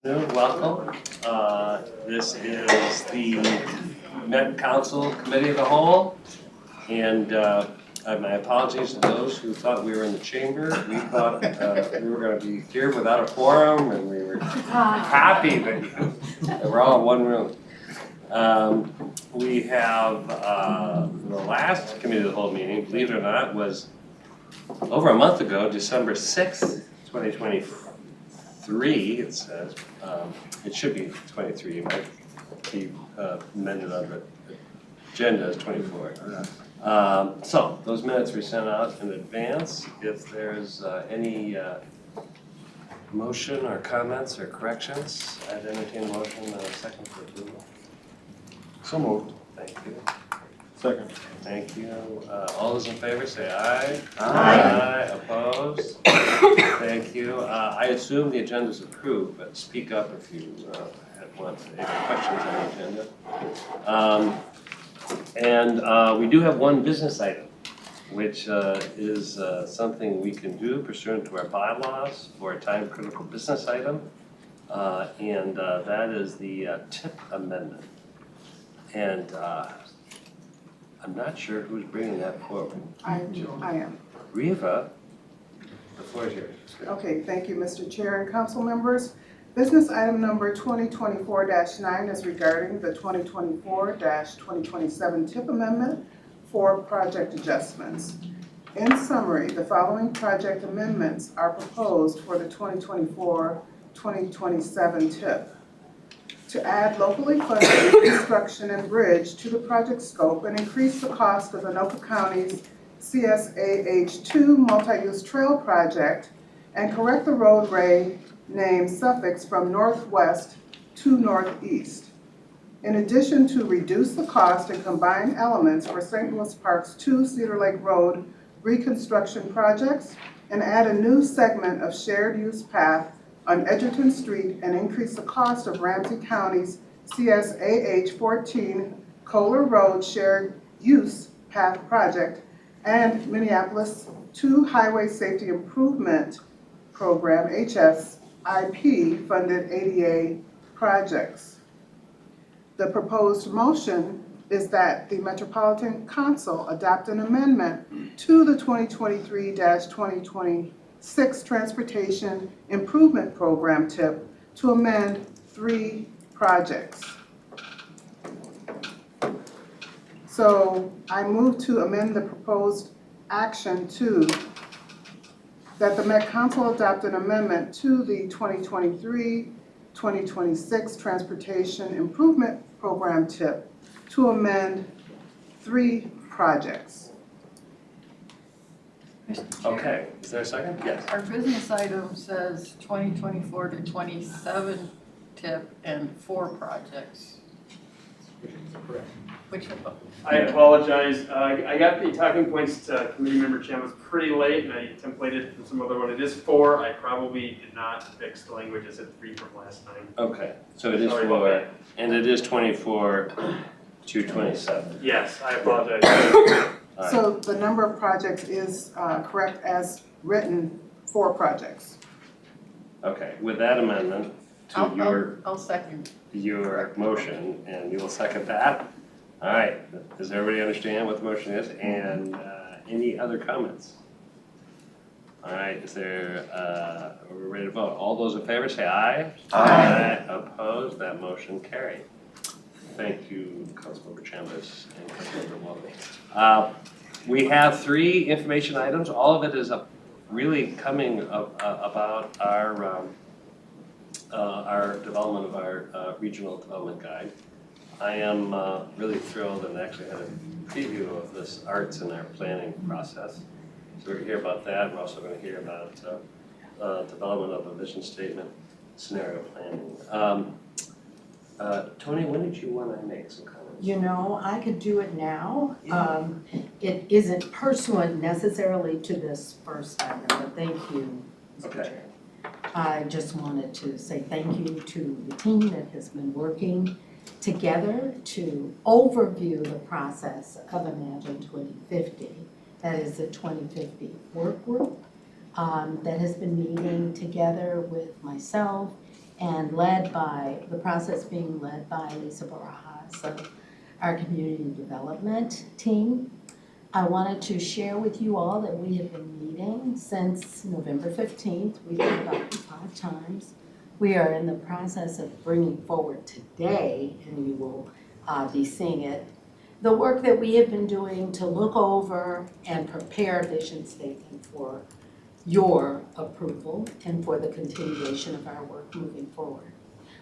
Welcome. This is the Met Council Committee of the Whole, and my apologies to those who thought we were in the chamber. We thought we were going to be here without a quorum, and we were happy that we're all in one room. We have the last Committee of the Whole meeting, believe it or not, was over a month ago, December 6th, 2023, it says. It should be 23, it might be amended on the agenda as 24. So those minutes were sent out in advance. If there's any motion or comments or corrections, I'd entertain a motion and a second for approval. So moved. Thank you. Second. Thank you. All those in favor say aye. Aye. Opposed? Thank you. I assume the agenda is approved, but speak up if you want any questions on the agenda. We do have one business item, which is something we can do pursuant to our bylaws for a time-critical business item. And that is the tip amendment. And I'm not sure who's bringing that forward. I am. Riva, the floor is yours. Okay, thank you, Mr. Chair and council members. Business item number 2024-9 is regarding the 2024-2027 TIP amendment for project adjustments. In summary, the following project amendments are proposed for the 2024-2027 TIP. To add locally funded reconstruction and bridge to the project scope and increase the cost of Anoka County's CSAH2 multi-use trail project and correct the roadway name suffix from northwest to northeast. In addition to reduce the cost and combine elements for St. Louis Park's 2 Cedar Lake Road reconstruction projects and add a new segment of shared use path on Edgerton Street and increase the cost of Ramsey County's CSAH 14 Kohler Road Shared Use Path Project and Minneapolis 2 Highway Safety Improvement Program HSIP funded ADA projects. The proposed motion is that the Metropolitan Council adopt an amendment to the 2023-2026 Transportation Improvement Program TIP to amend 3 projects. So I move to amend the proposed action to that the Met Council adopt an amendment to the 2023-2026 Transportation Improvement Program TIP to amend 3 projects. Okay, is there a second? Yes. Our business item says 2024 to 27 TIP and 4 projects. Which one? I apologize. I got the talking points to committee member Chan pretty late, and I templated from some other one. It is 4. I probably did not fix the language. I said 3 from last time. Okay, so it is Sorry about 4, that. and it is 24 to 27. Yes, I apologize. All right. So the number of projects is correct as written, 4 projects. Okay, with that amendment to I'll second. your motion, and you will second that. All right, does everybody understand what the motion is? And any other comments? All right, is there, are we ready to vote? All those in favor say aye. Aye. Opposed, that motion carried. Thank you, Councilmember Chambers and Councilmember Lovelee. We have 3 information items. All of it is really coming about our development of our regional development guide. I am really thrilled and actually had a preview of this arts in our planning process. So we're going to hear about that. We're also going to hear about development of a vision statement, scenario planning. Tony, when did you want to make some comments? You know, I could do it now. It isn't pursuant necessarily to this first item, but thank you, Mr. Okay. Chair. I just wanted to say thank you to the team that has been working together to overview the process of Imagine 2050. That is the 2050 work group that has been meeting together with myself and the process being led by Lisa Barajas of our community development team. I wanted to share with you all that we have been meeting since November 15th. We've met about 5 times. We are in the process of bringing forward today, and you will be seeing it, the work that we have been doing to look over and prepare a vision statement for your approval and for the continuation of our work moving forward.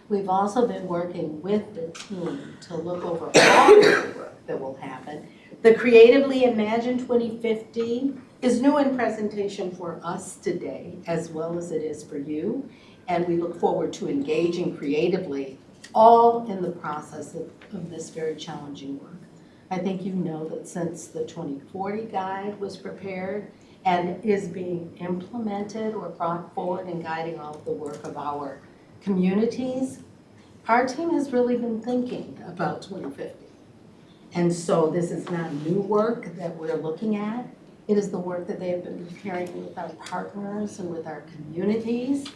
We've also been working with the team to look over all of the work that will happen. The Creatively Imagine 2050 is new in presentation for us today, as well as it is for you. And we look forward to engaging creatively, all in the process of this very challenging work. I think you know that since the 2040 guide was prepared and is being implemented or brought forward in guiding all of the work of our communities, our team has really been thinking about 2050. And so this is not new work that we're looking at. It is the work that they have been preparing with our partners and with our communities,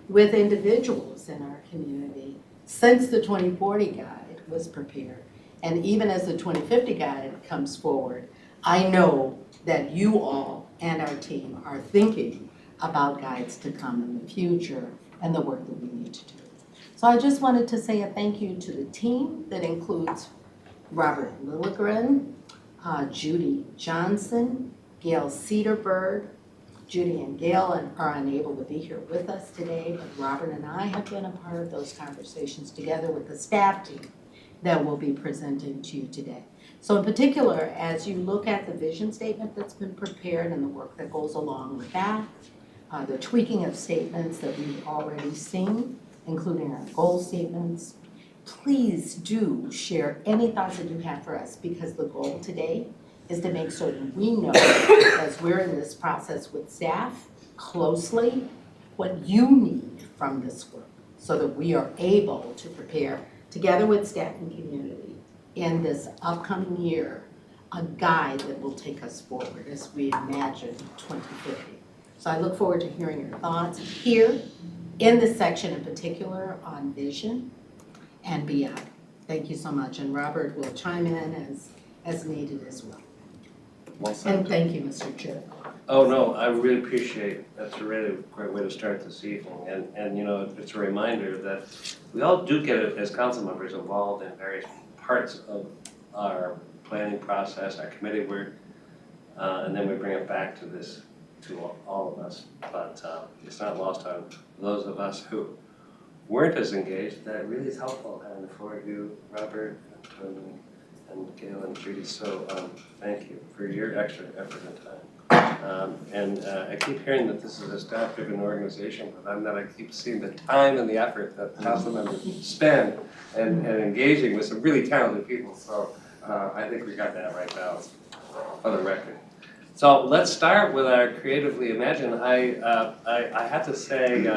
with individuals in our community since the 2040 guide was prepared. And even as the 2050 guide comes forward, I know that you all and our team are thinking about guides to come in the future and the work that we need to do. So I just wanted to say a thank you to the team that includes Robert Lilligren, Judy Johnson, Gail Cedarberg. Judy and Gail are unable to be here with us today, but Robert and I have been a part of those conversations together with the staff team that will be presenting to you today. So in particular, as you look at the vision statement that's been prepared and the work that goes along with that, the tweaking of statements that we've already seen, including our goal statements, please do share any thoughts that you have for us, because the goal today is to make certain we know, as we're in this process with staff closely, what you need from this work so that we are able to prepare together with staff and community in this upcoming year a guide that will take us forward as we imagine 2050. So I look forward to hearing your thoughts here in this section in particular on vision and beyond. Thank you so much, and Robert will chime in as needed as well. Well said. And thank you, Mr. Chair. Oh, no, I really appreciate, that's a really great way to start this evening. And you know, it's a reminder that we all do get, as council members, involved in various parts of our planning process, our committee work, and then we bring it back to this, to all of us. But it's not lost on those of us who weren't as engaged. That really is helpful having for you, Robert, and Gail and Judy. So thank you for your extra effort and time. And I keep hearing that this is a staff-driven organization, but I keep seeing the time and the effort that council members spend and engaging with some really talented people. So I think we got that right now for the record. So let's start with our Creatively Imagine. I have to say,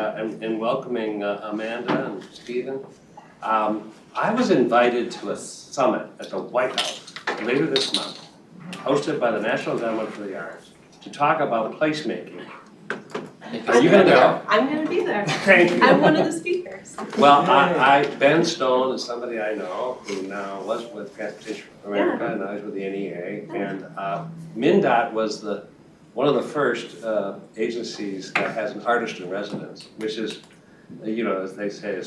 in welcoming Amanda and Stephen, I was invited to a summit at the White House later this month, hosted by the National Endowment for the Arts, to talk about placemaking. Are you gonna go? I'm gonna be there. Thank you. I'm one of the speakers. Well, Ben Stone is somebody I know who now was with Transportation for America and now he's with the NEA. And MnDOT was one of the first agencies that has an artist in residence, which is, you know, as they say,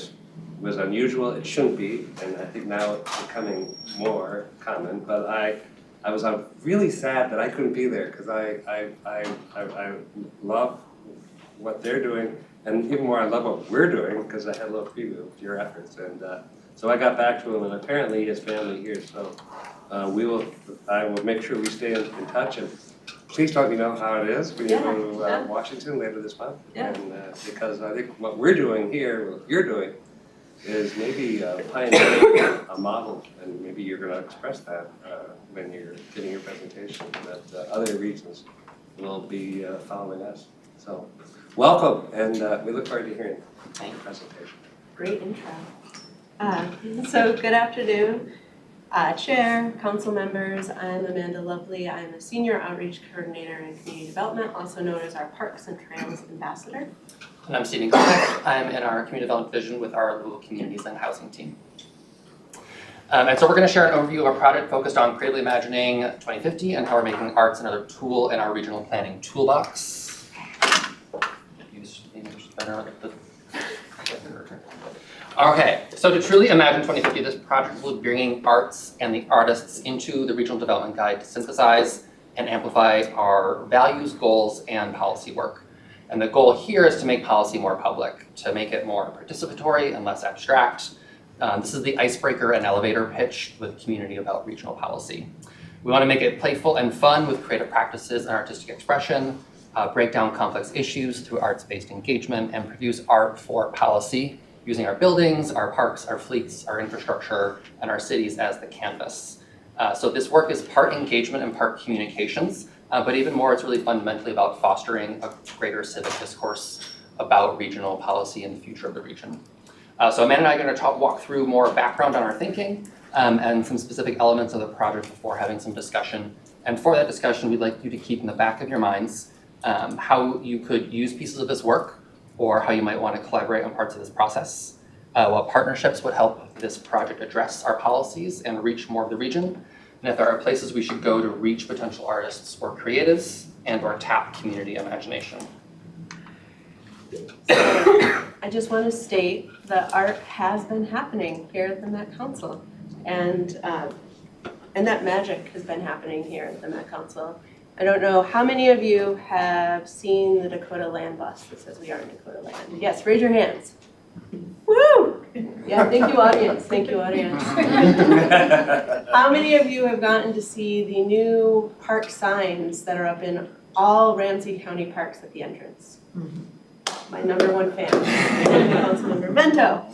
was unusual. It shouldn't be, and I think now it's becoming more common. But I was really sad that I couldn't be there because I love what they're doing, and even more I love what we're doing because I had a little preview of your efforts. And so I got back to him, and apparently his family here. So I will make sure we stay in touch, and please let me know how it is when you go to Washington later this month. Yeah. And because I think what we're doing here, what you're doing, is maybe pioneering a model, and maybe you're going to express that when you're giving your presentation, that other regions will be following us. So welcome, and we look forward to hearing your presentation. Great intro. So good afternoon, Chair, council members. I'm Amanda Lovelee. I'm a Senior Outreach Coordinator in Community Development, also known as our Parks and Trails Ambassador. And I'm Stephen Klimek. I'm in our Community Development Division with our Lovelee Communities and Housing team. And so we're going to share an overview of our project focused on creatively imagining 2050 and how we're making arts another tool in our regional planning toolbox. Use English better. Okay, so to truly imagine 2050, this project will be bringing arts and the artists into the regional development guide to synthesize and amplify our values, goals, and policy work. And the goal here is to make policy more public, to make it more participatory and less abstract. This is the icebreaker and elevator pitch with the community about regional policy. We want to make it playful and fun with creative practices and artistic expression, break down complex issues through arts-based engagement, and produce art for policy using our buildings, our parks, our fleets, our infrastructure, and our cities as the canvas. So this work is part engagement and part communications, but even more, it's really fundamentally about fostering a greater civic discourse about regional policy and the future of the region. So Amanda and I are going to walk through more background on our thinking and some specific elements of the project before having some discussion. And for that discussion, we'd like you to keep in the back of your minds how you could use pieces of this work or how you might want to collaborate on parts of this process, what partnerships would help this project address our policies and reach more of the region, and if there are places we should go to reach potential artists or creatives and or tap community imagination. I just want to state that art has been happening here at the Met Council, and that magic has been happening here at the Met Council. I don't know how many of you have seen the Dakota Land bus that says we are in Dakota Land. Yes, raise your hands. Woo! Yeah, thank you, audience. Thank you, audience. How many of you have gotten to see the new park signs that are up in all Ramsey County parks at the entrance? My number one fan, Councilmember Vento.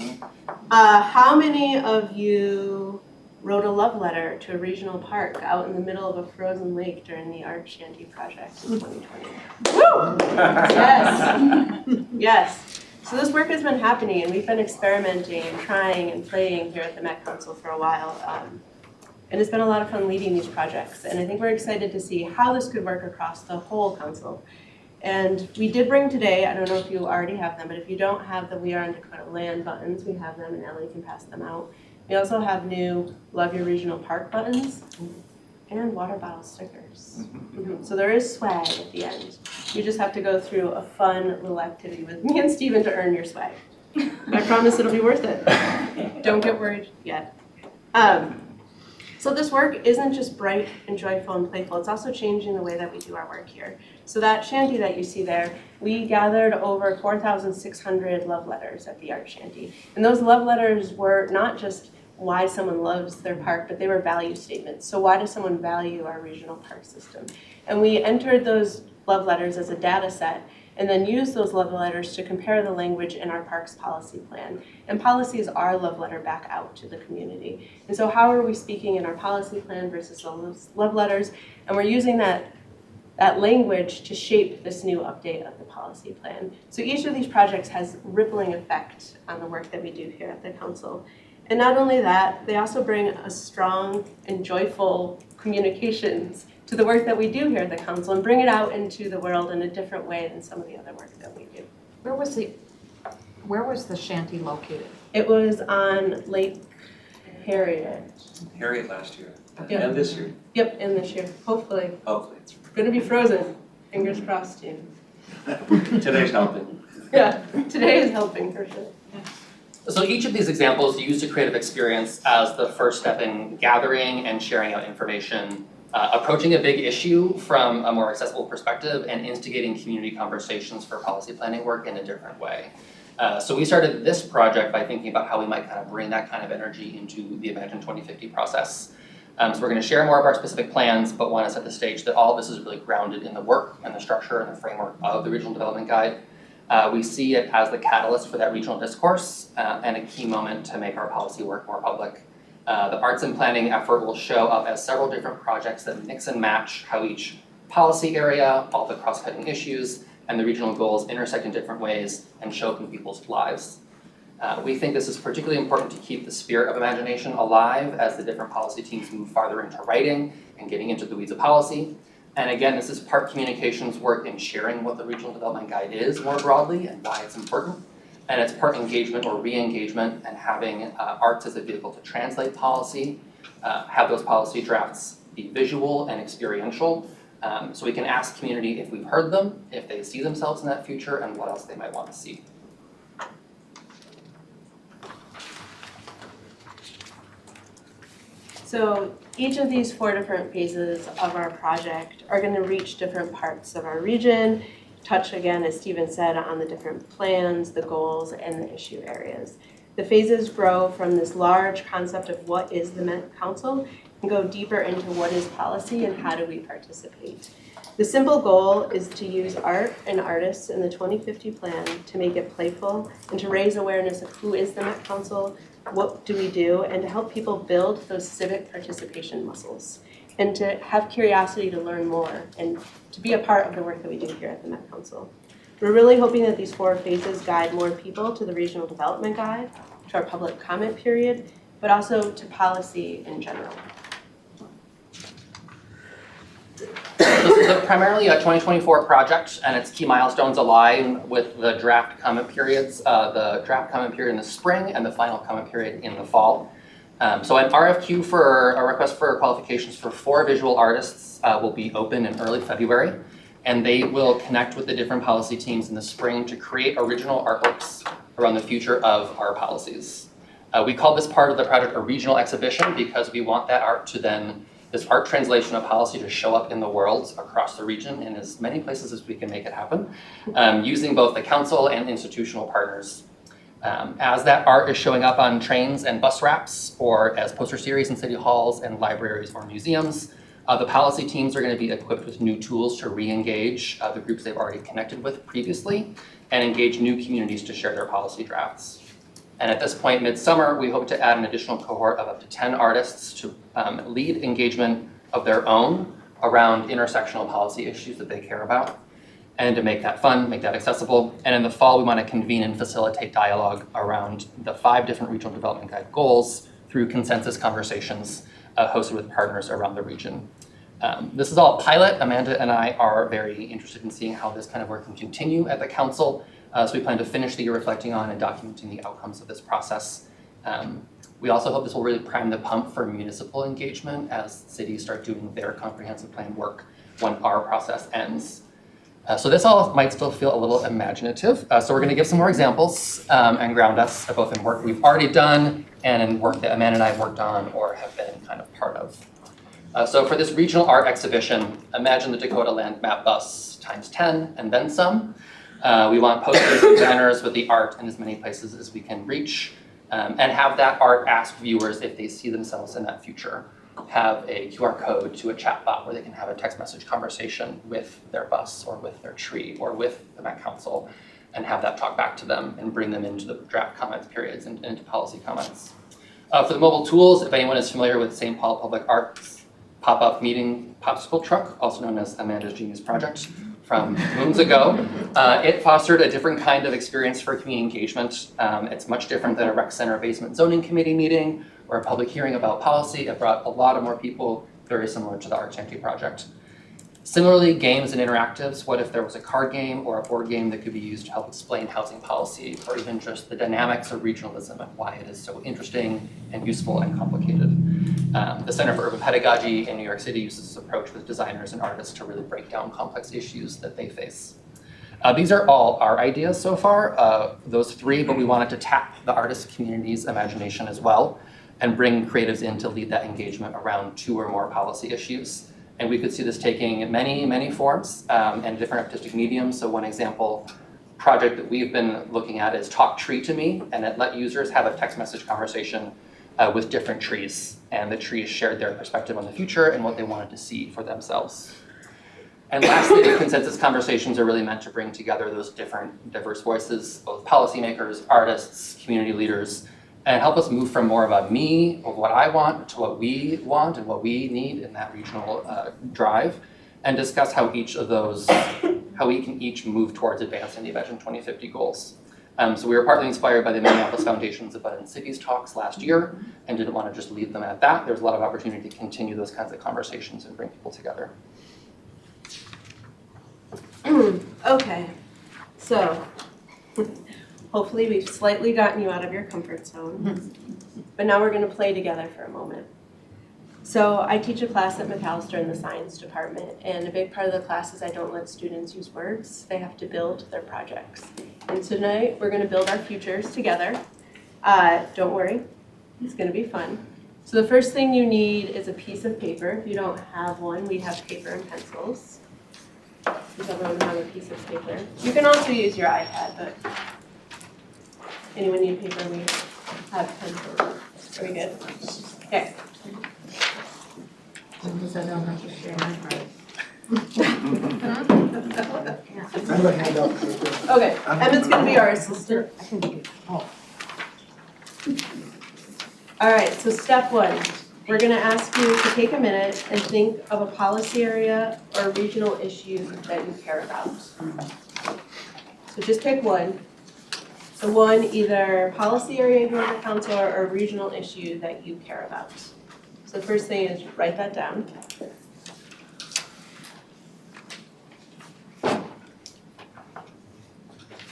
How many of you wrote a love letter to a regional park out in the middle of a frozen lake during the Art Shanty project in 2020? Woo! Yes. Yes. So this work has been happening, and we've been experimenting and trying and playing here at the Met Council for a while. And it's been a lot of fun leading these projects. And I think we're excited to see how this could work across the whole council. And we did bring today, I don't know if you already have them, but if you don't have the We Are in Dakota Land buttons, we have them and Ellie can pass them out. We also have new Love Your Regional Park buttons and water bottle stickers. So there is swag at the end. You just have to go through a fun little activity with me and Steven to earn your swag. I promise it'll be worth it. Don't get worried yet. So this work isn't just bright and joyful and playful, it's also changing the way that we do our work here. So that shanty that you see there, we gathered over 4,600 love letters at the Art Shanty. And those love letters were not just why someone loves their park, but they were value statements. So why does someone value our regional park system? And we entered those love letters as a data set and then use those love letters to compare the language in our parks policy plan. And policies are love letter back out to the community. And so how are we speaking in our policy plan versus those love letters? And we're using that language to shape this new update of the policy plan. So each of these projects has rippling effect on the work that we do here at the council. And not only that, they also bring a strong and joyful communications to the work that we do here at the council and bring it out into the world in a different way than some of the other work that we do. Where was the shanty located? It was on Lake Harriet. Harriet last year, Yep. and this year, Yep, and this year, hopefully. hopefully. It's gonna be frozen. Fingers crossed, team. Today's helping. Yeah, today is helping for sure. So each of these examples use a creative experience as the first step in gathering and sharing out information, approaching a big issue from a more accessible perspective, and instigating community conversations for policy planning work in a different way. So we started this project by thinking about how we might kind of bring that kind of energy into the Imagine 2050 process. So we're going to share more of our specific plans, but want to set the stage that all of this is really grounded in the work and the structure and the framework of the Regional Development Guide. We see it as the catalyst for that regional discourse and a key moment to make our policy work more public. The arts and planning effort will show up as several different projects that mix and match how each policy area, all the cross-cutting issues, and the regional goals intersect in different ways and show up in people's lives. We think this is particularly important to keep the spirit of imagination alive as the different policy teams move farther into writing and getting into the weeds of policy. And again, this is part communications work in sharing what the regional development guide is more broadly and why it's important. And it's part engagement or re-engagement and having arts as a vehicle to translate policy, have those policy drafts be visual and experiential, so we can ask community if we've heard them, if they see themselves in that future, and what else they might want to see. So each of these 4 different phases of our project are going to reach different parts of our region, touch again, as Stephen said, on the different plans, the goals, and the issue areas. The phases grow from this large concept of what is the Met Council and go deeper into what is policy and how do we participate. The simple goal is to use art and artists in the 2050 plan to make it playful and to raise awareness of who is the Met Council, what do we do, and to help people build those civic participation muscles and to have curiosity to learn more and to be a part of the work that we do here at the Met Council. We're really hoping that these 4 phases guide more people to the Regional Development Guide, to our public comment period, but also to policy in general. This is primarily a 2024 project, and its key milestones align with the draft comment periods, the draft comment period in the spring and the final comment period in the fall. So an RFQ for a request for qualifications for 4 visual artists will be open in early February, and they will connect with the different policy teams in the spring to create original artworks around the future of our policies. We call this part of the project a regional exhibition because we want that art to then, this art translation of policy to show up in the world across the region in as many places as we can make it happen, using both the council and institutional partners. As that art is showing up on trains and bus wraps or as poster series in city halls and libraries or museums, the policy teams are going to be equipped with new tools to re-engage the groups they've already connected with previously and engage new communities to share their policy drafts. And at this point, midsummer, we hope to add an additional cohort of up to 10 artists to lead engagement of their own around intersectional policy issues that they care about, and to make that fun, make that accessible. And in the fall, we want to convene and facilitate dialogue around the 5 different regional development guide goals through consensus conversations hosted with partners around the region. This is all pilot. Amanda and I are very interested in seeing how this kind of work can continue at the council. So we plan to finish the year reflecting on and documenting the outcomes of this process. We also hope this will really prime the pump for municipal engagement as cities start doing their comprehensive plan work when our process ends. So this all might still feel a little imaginative. So we're going to give some more examples and ground us both in work we've already done and in work that Amanda and I have worked on or have been kind of part of. So for this regional art exhibition, imagine the Dakota Land Map Bus times 10 and then some. We want posters and banners with the art in as many places as we can reach, and have that art ask viewers if they see themselves in that future. Have a QR code to a chat bot where they can have a text message conversation with their bus or with their tree or with the Met Council and have that talk back to them and bring them into the draft comments periods and into policy comments. For the mobile tools, if anyone is familiar with St. Paul Public Art's pop-up meeting popsicle truck, also known as Amanda's Genius Project, from moons ago. It fostered a different kind of experience for community engagement. It's much different than a rec center basement zoning committee meeting or a public hearing about policy. It brought a lot of more people, very similar to the Art Shanty project. Similarly, games and interactives. What if there was a card game or a board game that could be used to help explain housing policy or even just the dynamics of regionalism and why it is so interesting and useful and complicated. The Center for Urban Pedagogy in New York City uses this approach with designers and artists to really break down complex issues that they face. These are all our ideas so far, those 3, but we wanted to tap the artist community's imagination as well and bring creatives in to lead that engagement around 2 or more policy issues. And we could see this taking many, many forms and different artistic mediums. So one example project that we've been looking at is Talk Tree to Me, and it let users have a text message conversation with different trees. And the trees shared their perspective on the future and what they wanted to see for themselves. And lastly, the consensus conversations are really meant to bring together those different diverse voices, both policymakers, artists, community leaders, and help us move from more of a me, of what I want, to what we want and what we need in that regional drive, and discuss how each of those, how we can each move towards advancing the Vision 2050 goals. So we were partly inspired by the Minneapolis Foundation's Abundant Cities talks last year and didn't want to just leave them at that. There's a lot of opportunity to continue those kinds of conversations and bring people together. Okay, so hopefully we've slightly gotten you out of your comfort zone. But now we're gonna play together for a moment. So I teach a class at McAllister in the science department, and a big part of the class is I don't let students use words. They have to build their projects. And tonight, we're gonna build our futures together. Don't worry, it's gonna be fun. So the first thing you need is a piece of paper. If you don't have one, we have paper and pencils. Does everyone have a piece of paper? You can also use your iPad, but anyone need paper? We have pencils. Are we good? Okay. Because I don't have to share my part. I have a handout. Okay, Emmett's gonna be our assistant. I can do it. Oh. All right, so step one, we're gonna ask you to take a minute and think of a policy area or regional issue that you care about. So just pick one. So one, either policy area here at the council or a regional issue that you care about. So the first thing is write that down.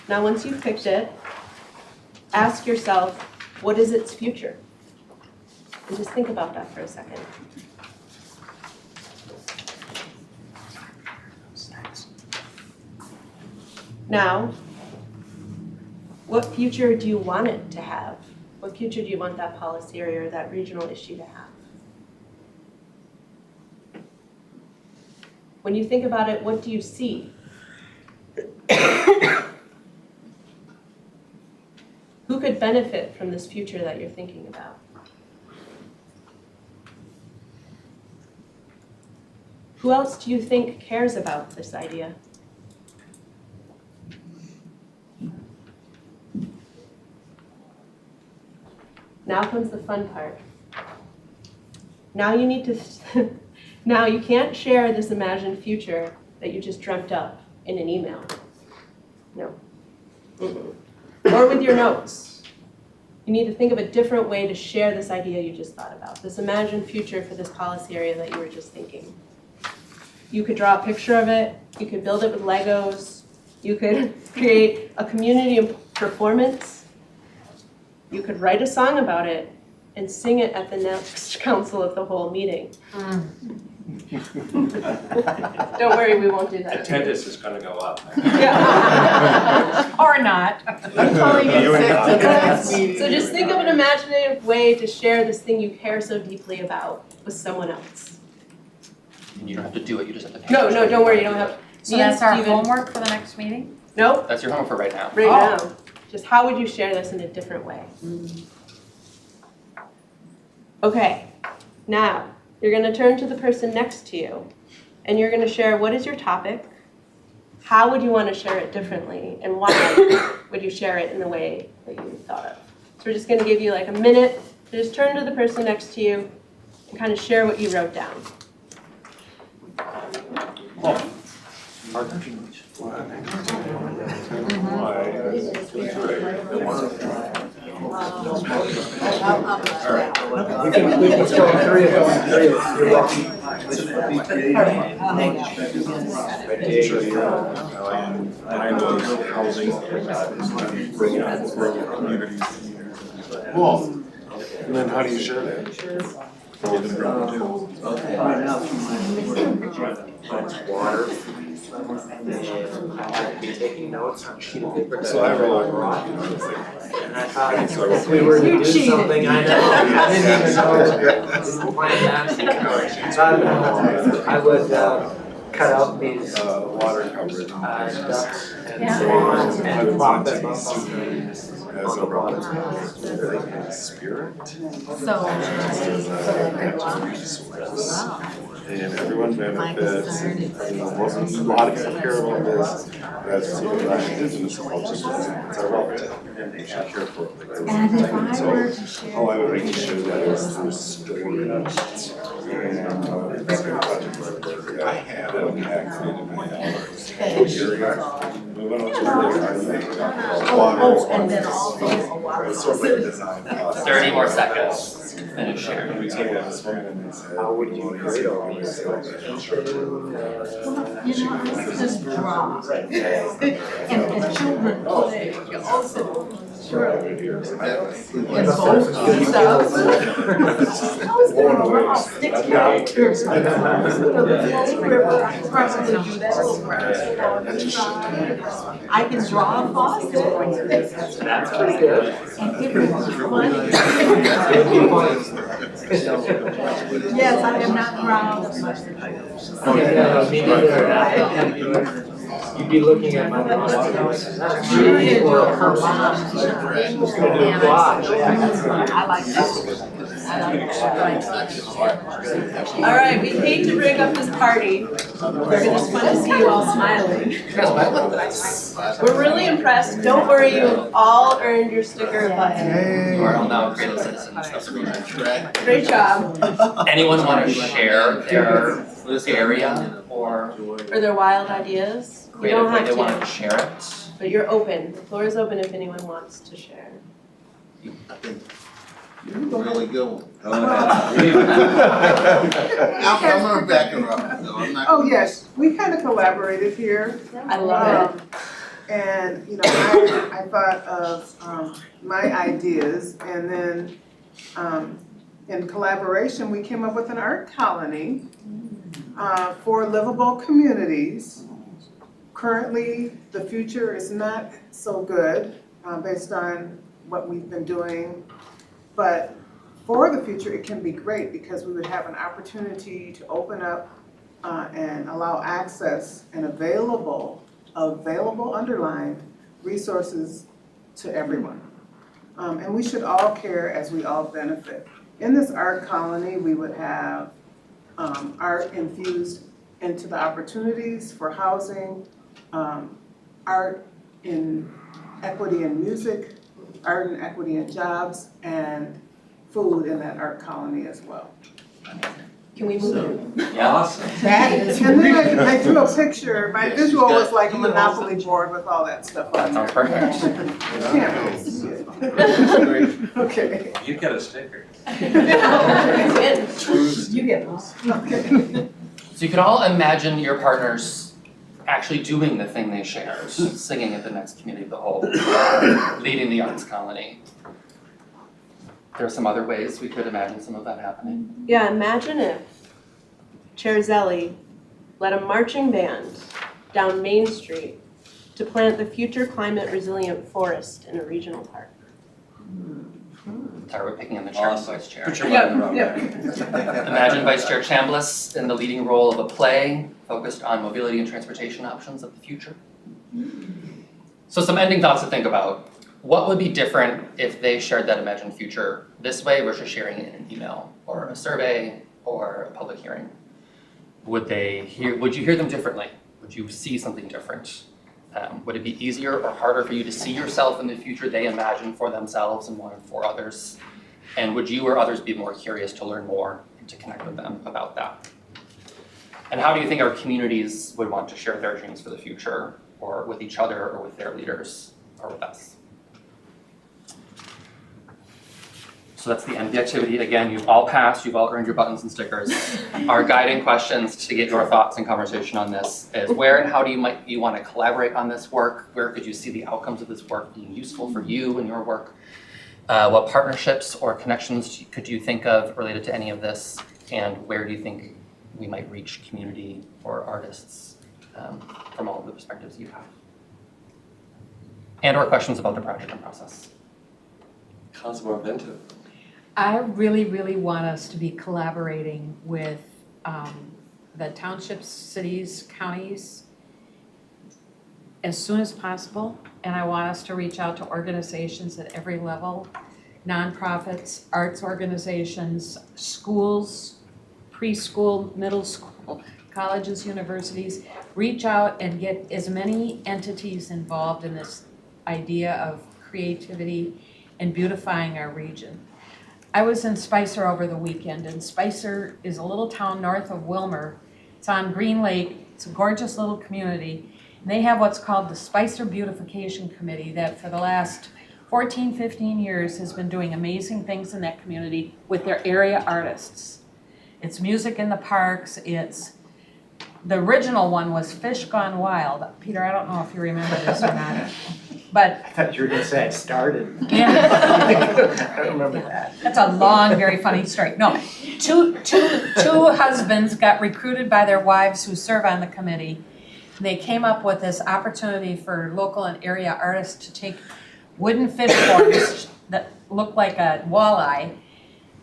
Now, once you've picked it, ask yourself, what is its future? And just think about that for a second. Now, what future do you want it to have? What future do you want that policy area or that regional issue to have? When you think about it, what do you see? Who could benefit from this future that you're thinking about? Who else do you think cares about this idea? Now comes the fun part. Now you need to, now you can't share this imagined future that you just dreamt up in an email. No. Or with your notes. You need to think of a different way to share this idea you just thought about, this imagined future for this policy area that you were just thinking. You could draw a picture of it, you could build it with Legos, you could create a community performance, you could write a song about it and sing it at the next council of the whole meeting. Don't worry, we won't do that. Attendance is gonna go up. Yeah. Or not. I'm calling it You and sick to the next So meeting. just think of an imaginative way to share this thing you care so deeply about with someone else. And you don't have to do it, you just have to pay No, attention. don't worry, you don't have. So me and that's our Steven- homework for the next meeting? Nope, That's your homework for right now. right Oh. now. Just how would you share this in a different way? Okay, now you're gonna turn to the person next to you and you're gonna share what is your topic, how would you wanna share it differently, and why would you share it in the way that you thought of. So we're just gonna give you like a minute to just turn to the person next to you and kind of share what you wrote down. Let's go, three of us. You're welcome. Cool. And then how do you share that? Water. I'd be taking notes on a sheet of paper. So I wrote. And I thought if we were to do something, I know, I didn't even know, plan that. I would cut out these Water coverage. ducks and swans and plop them up As a relative spirit. So. And everyone benefits, you know, a lot of people care about this, that's indigenous cultures, it's a relative, we should care for it. And if I So, were to share. how I would make sure that is through story, and it's a project where I have it activated in my hours. We went out to water. And then all those. It's sort of like a design process. 30 more seconds. finish sharing. We told this woman and they said, How would you grade all this? You know, I just draw. And the children play also. Sure. And both yourselves. I was gonna draw 6 characters. I can draw a faucet. That's pretty good. And it was funny. Yes, I am not proud of myself. Yeah, me neither. You'd be looking at my mom. Really? Or her mom. Just gonna do a collage. I like this. I like All right, we hate to break up this party. We're just fun to see you all smiling. We're really impressed. Don't worry, you've all earned your sticker button. You are all now creative citizens. Great job. Anyone want to share their area or For their wild ideas. You creative don't way have they want to, to share it? but you're open. The floor is open if anyone wants to share. Really good one. I'm gonna back her up, so I'm not. Oh, yes, we kind of collaborated here. I love it. And, you know, I thought of my ideas, and then in collaboration, we came up with an art colony for livable communities. Currently, the future is not so good based on what we've been doing, but for the future, it can be great because we would have an opportunity to open up and allow access and available underlined resources to everyone. And we should all care as we all benefit. In this art colony, we would have art infused into the opportunities for housing, art in equity in music, art and equity in jobs, and food in that art colony as well. Can we move in? Yeah. Awesome. That is, and then I drew a picture, my visual was like a Monopoly board with all that stuff That on sounds there. perfect. Can't really see it. Okay. You get a sticker. You get lost. Okay. So you could all imagine your partners actually doing the thing they shared, singing at the next community of the whole, leading the arts colony. There are some other ways we could imagine some of that happening. Yeah, imagine if Chair Zelli led a marching band down Main Street to plant the future climate resilient forest in a regional park. Sorry, we're picking on the chair and Awesome. vice chair. Put your button around that. Imagine Vice Chair Chambliss in the leading role of a play focused on mobility and transportation options of the future. So some ending thoughts to think about. What would be different if they shared that imagined future this way versus sharing it in an email or a survey or a public hearing? Would you hear them differently? Would you see something different? Would it be easier or harder for you to see yourself in the future they imagine for themselves and wanted for others? And would you or others be more curious to learn more and to connect with them about that? And how do you think our communities would want to share their dreams for the future, or with each other, or with their leaders, or with us? So that's the end of the activity. Again, you've all passed, you've all earned your buttons and stickers. Our guiding questions to get your thoughts and conversation on this is where and how do you want to collaborate on this work? Where could you see the outcomes of this work being useful for you and your work? What partnerships or connections could you think of related to any of this? And where do you think we might reach community or artists from all of the perspectives you have? And or questions about the project and process. Councilmember Bento. I really, really want us to be collaborating with the townships, cities, counties as soon as possible. And I want us to reach out to organizations at every level, nonprofits, arts organizations, schools, preschool, middle school, colleges, universities. Reach out and get as many entities involved in this idea of creativity and beautifying our region. I was in Spicer over the weekend, and Spicer is a little town north of Wilmer. It's on Green Lake. It's a gorgeous little community. And they have what's called the Spicer Beautification Committee that for the last 14, 15 years has been doing amazing things in that community with their area artists. It's music in the parks, the original one was Fish Gone Wild. Peter, I don't know if you remember this or not, but. I thought you were gonna say I started. Yeah. I don't remember that. That's a long, very funny story. No, two husbands got recruited by their wives who serve on the committee. They came up with this opportunity for local and area artists to take wooden fish forms that look like a walleye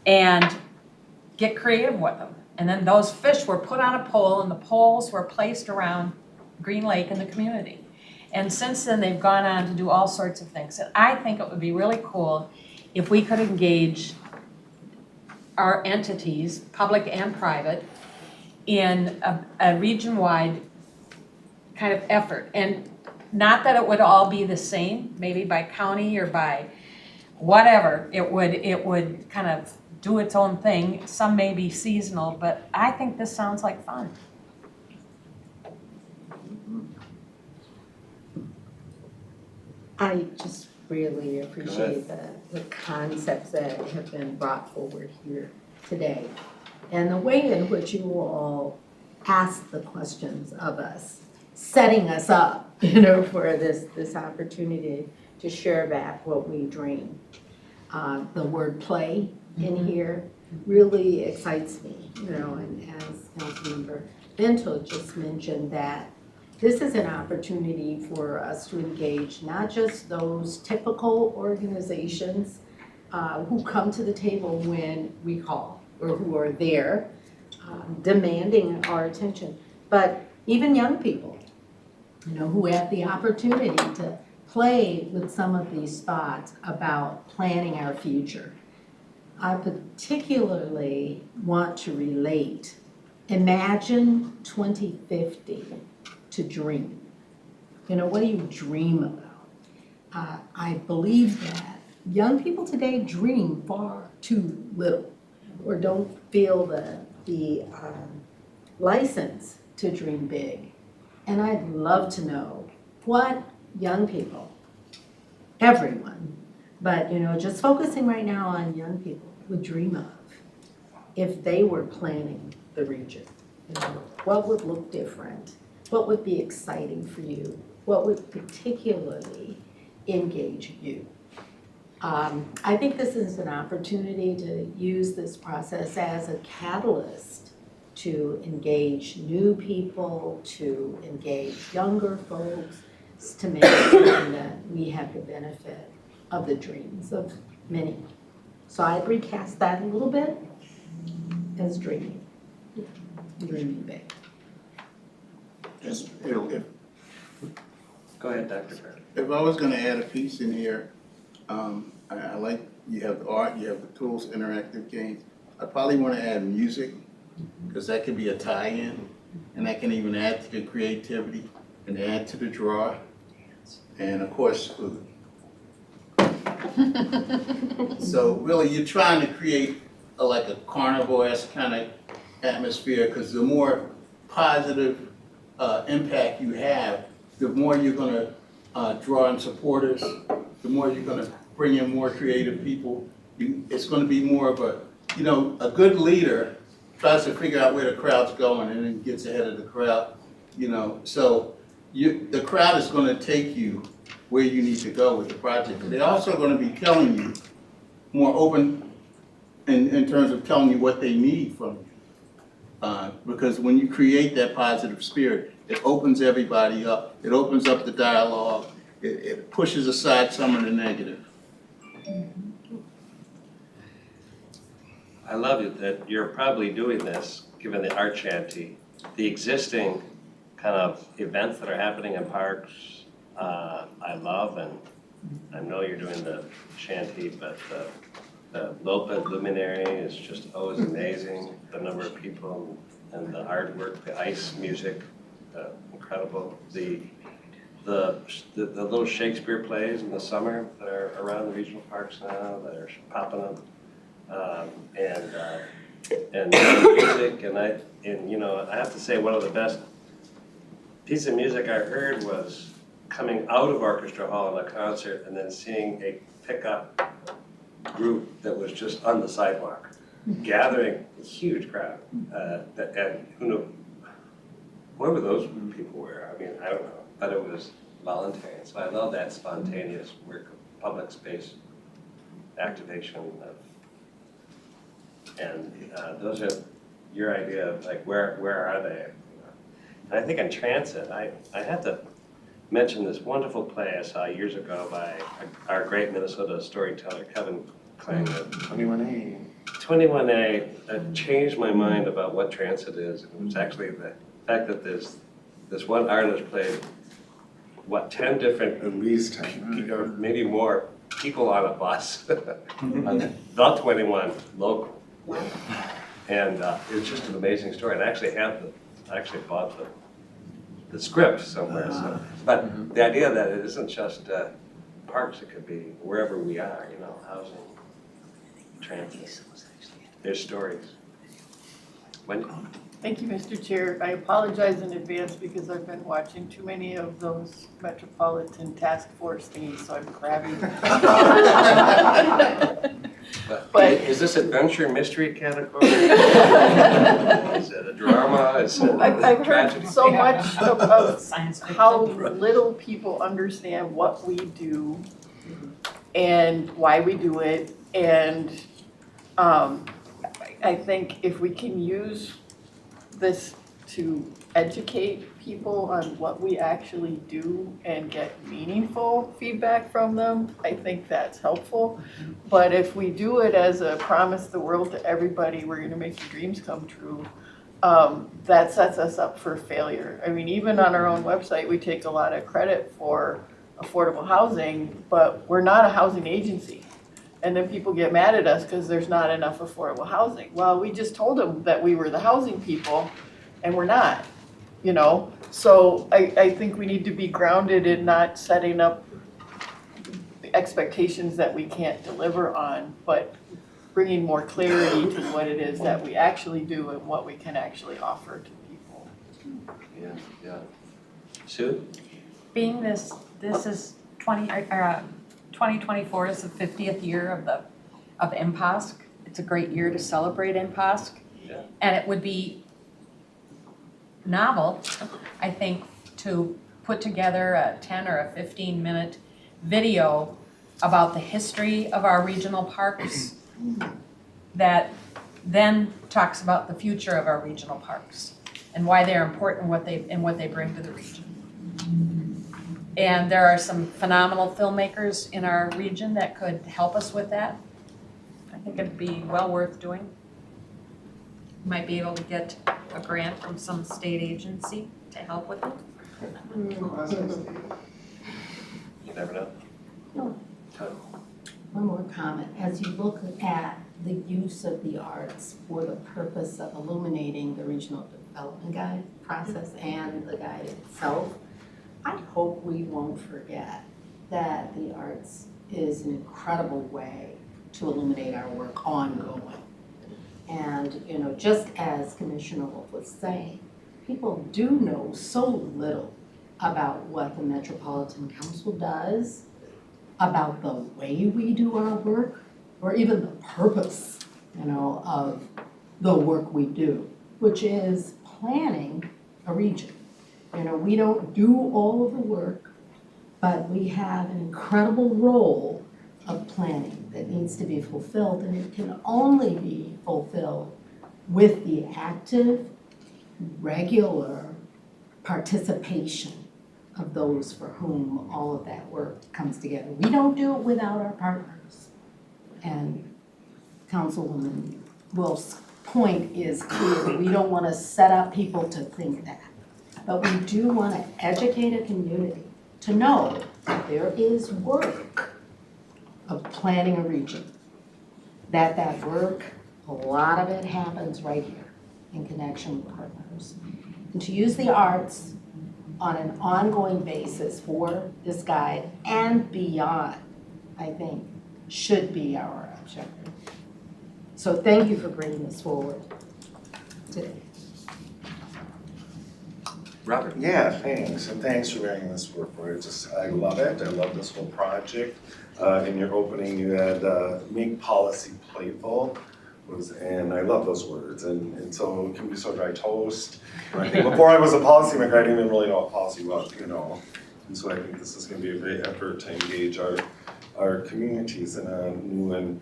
and get creative with them. And then those fish were put on a pole, and the poles were placed around Green Lake in the community. And since then, they've gone on to do all sorts of things. And I think it would be really cool if we could engage our entities, public and private, in a region-wide kind of effort. And not that it would all be the same, maybe by county or by whatever. It would kind of do its own thing. Some may be seasonal, but I think this sounds like fun. I just really appreciate the concepts that have been brought forward here today. And the way in which you all ask the questions of us, setting us up, for this opportunity to share back what we dream. The word play in here really excites me, and as Councilmember Bento just mentioned, that this is an opportunity for us to engage not just those typical organizations who come to the table when we call, or who are there demanding our attention, but even young people, who have the opportunity to play with some of these thoughts about planning our future. I particularly want to relate, imagine 2050 to dream. What do you dream about? I believe that young people today dream far too little, or don't feel the license to dream big. And I'd love to know what young people, everyone, but just focusing right now on young people, would dream of if they were planning the region. What would look different? What would be exciting for you? What would particularly engage you? I think this is an opportunity to use this process as a catalyst to engage new people, to engage younger folks, to make sure that we have the benefit of the dreams of many. So I'd recast that a little bit as dreaming big. Go ahead, Dr. Perry. If I was gonna add a piece in here, I like, you have the art, you have the tools, interactive games. I probably wanna add music, because that could be a tie-in, and that can even add to the creativity and add to the draw. And of course, food. So really, you're trying to create like a carnival-esque kind of atmosphere, because the more positive impact you have, the more you're gonna draw in supporters, the more you're gonna bring in more creative people. It's gonna be more of a good leader tries to figure out where the crowd's going and then gets ahead of the crowd, So the crowd is gonna take you where you need to go with the project. But they're also gonna be telling you more open in terms of telling you what they need from you. Because when you create that positive spirit, it opens everybody up. It opens up the dialogue. It pushes aside some of the negative. I love it that you're probably doing this, given the art shanty, the existing kind of events that are happening in parks. I love, and I know you're doing the shanty, but the Lopa Luminary is just always amazing. The number of people and the artwork, the ice music, incredible. The little Shakespeare plays in the summer that are around the regional parks now that are popping up. And music, and I have to say one of the best pieces of music I heard was coming out of Orchestra Hall in a concert and then seeing a pickup group that was just on the sidewalk, gathering a huge crowd. And who knew, whoever those people were, I mean, I don't know, but it was voluntary. So I love that spontaneous work of public space activation of, and those are your idea of like, where are they? And I think in transit, I had to mention this wonderful play I saw years ago by our great Minnesota storyteller, Kevin Kling. 21A. 21A that changed my mind about what transit is. It was actually the fact that this one artist played, 10 different, At least 10. or maybe more, people on a bus. The 21 local. And it was just an amazing story. And I actually bought the script somewhere. So. But the idea that it isn't just parks, it could be wherever we are, housing, transit. There's stories. Wendy? Thank you, Mr. Chair. I apologize in advance because I've been watching too many of those Metropolitan Task Force thingies, so I'm crabby. But is this adventure mystery category? Is it a drama? Is it I've a heard tragedy? so much of Science fiction. how little people understand what we do and why we do it. And I think if we can use this to educate people on what we actually do and get meaningful feedback from them, I think that's helpful. But if we do it as a promise the world to everybody, we're gonna make your dreams come true, that sets us up for failure. I mean, even on our own website, we take a lot of credit for affordable housing, but we're not a housing agency. And then people get mad at us because there's not enough affordable housing. Well, we just told them that we were the housing people, and we're not, So I think we need to be grounded in not setting up expectations that we can't deliver on, but bringing more clarity to what it is that we actually do and what we can actually offer to people. Yeah. Sue? Being this is 2024 is the 50th year of MPOSC. It's a great year to celebrate MPOSC. Yeah. And it would be novel, I think, to put together a 10 or a 15-minute video about the history of our regional parks that then talks about the future of our regional parks and why they're important, what they bring to the region. And there are some phenomenal filmmakers in our region that could help us with that. I think it'd be well worth doing. Might be able to get a grant from some state agency to help with it. You never know. One more comment. As you look at the use of the arts for the purpose of illuminating the regional development guide process and the guide itself, I hope we won't forget that the arts is an incredible way to illuminate our work ongoing. And, just as Commissioner Wolf was saying, people do know so little about what the Metropolitan Council does, about the way we do our work, or even the purpose, of the work we do, which is planning a region. We don't do all of the work, but we have an incredible role of planning that needs to be fulfilled, and it can only be fulfilled with the active, regular participation of those for whom all of that work comes together. We don't do it without our partners. And Councilwoman Wolf's point is clear. We don't want to set up people to think that. But we do want to educate a community to know that there is work of planning a region. That work, a lot of it happens right here in connection with partners. And to use the arts on an ongoing basis for this guide and beyond, I think, should be our objective. So thank you for bringing this forward today. Robert? Yeah, thanks, and thanks for bringing this forward. I love it. I love this whole project. In your opening, you had make policy playful. And I love those words, and so it can be so dry toast. I think before I was a policymaker, I didn't even really know what policy was, you know. And so I think this is going to be a great effort to engage our communities in a new and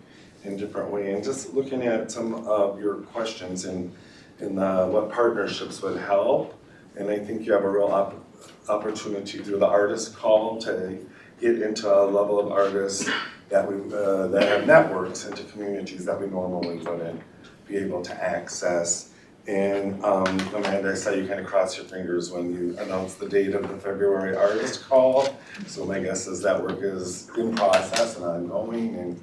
different way. And just looking at some of your questions in what partnerships would help, and I think you have a real opportunity through the artist call to get into a level of artists that have networks into communities that we normally wouldn't be able to access. And Amanda, I saw you kind of cross your fingers when you announced the date of the February artist call. So my guess is that work is in process and ongoing.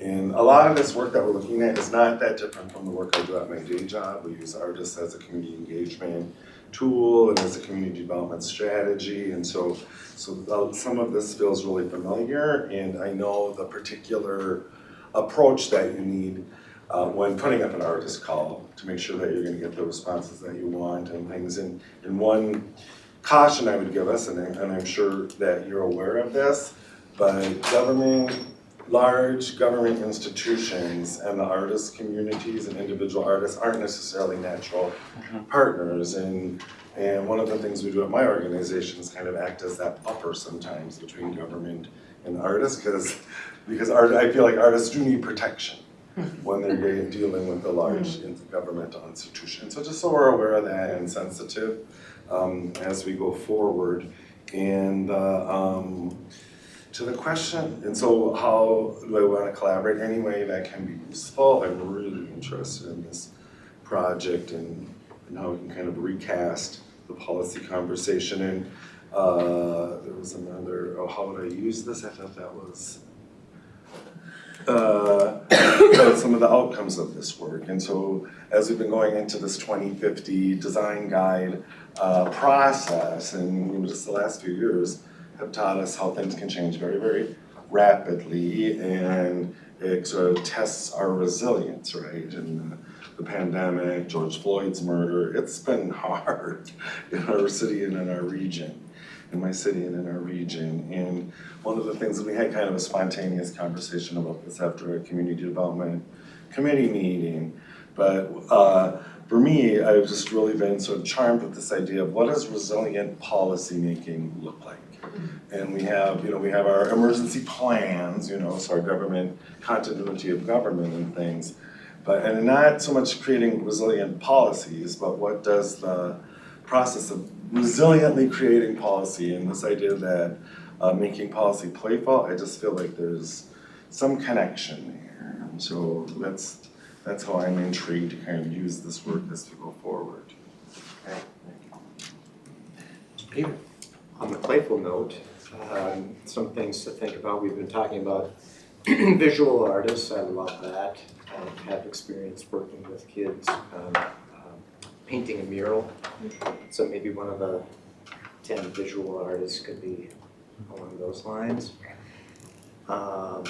And a lot of this work that we're looking at is not that different from the work I do at my day job. We use artists as a community engagement tool and as a community development strategy. And so some of this feels really familiar, and I know the particular approach that you need when putting up an artist call to make sure that you're going to get the responses that you want and things. And one caution I would give us, and I'm sure that you're aware of this, but large government institutions and the artist communities and individual artists aren't necessarily natural partners. And one of the things we do at my organization is kind of act as that buffer sometimes between government and artists, because I feel like artists do need protection when they're dealing with the large governmental institutions. So just so we're aware of that and sensitive as we go forward. And to the question, and so how do I want to collaborate? Any way that can be useful. I'm really interested in this project and how we can kind of recast the policy conversation. And there was another, how would I use this? I thought that was some of the outcomes of this work. And so as we've been going into this 2050 design guide process, and just the last few years have taught us how things can change very, very rapidly, and it sort of tests our resilience, right? And the pandemic, George Floyd's murder, it's been hard in our city and in our region, in my city and in our region. And one of the things that we had kind of a spontaneous conversation about this after a community development committee meeting, but for me, I've just really been sort of charmed with this idea of what does resilient policy making look like? And we have our emergency plans, so our government, continuity of government and things, and not so much creating resilient policies, but what does the process of resiliently creating policy and this idea that making policy playful, I just feel like there's some connection there. And so that's how I'm intrigued to kind of use this work as we go forward. Okay. Peter? On the playful note, some things to think about. We've been talking about visual artists. I love that. I have experience working with kids painting a mural. So maybe one of the 10 visual artists could be along those lines. I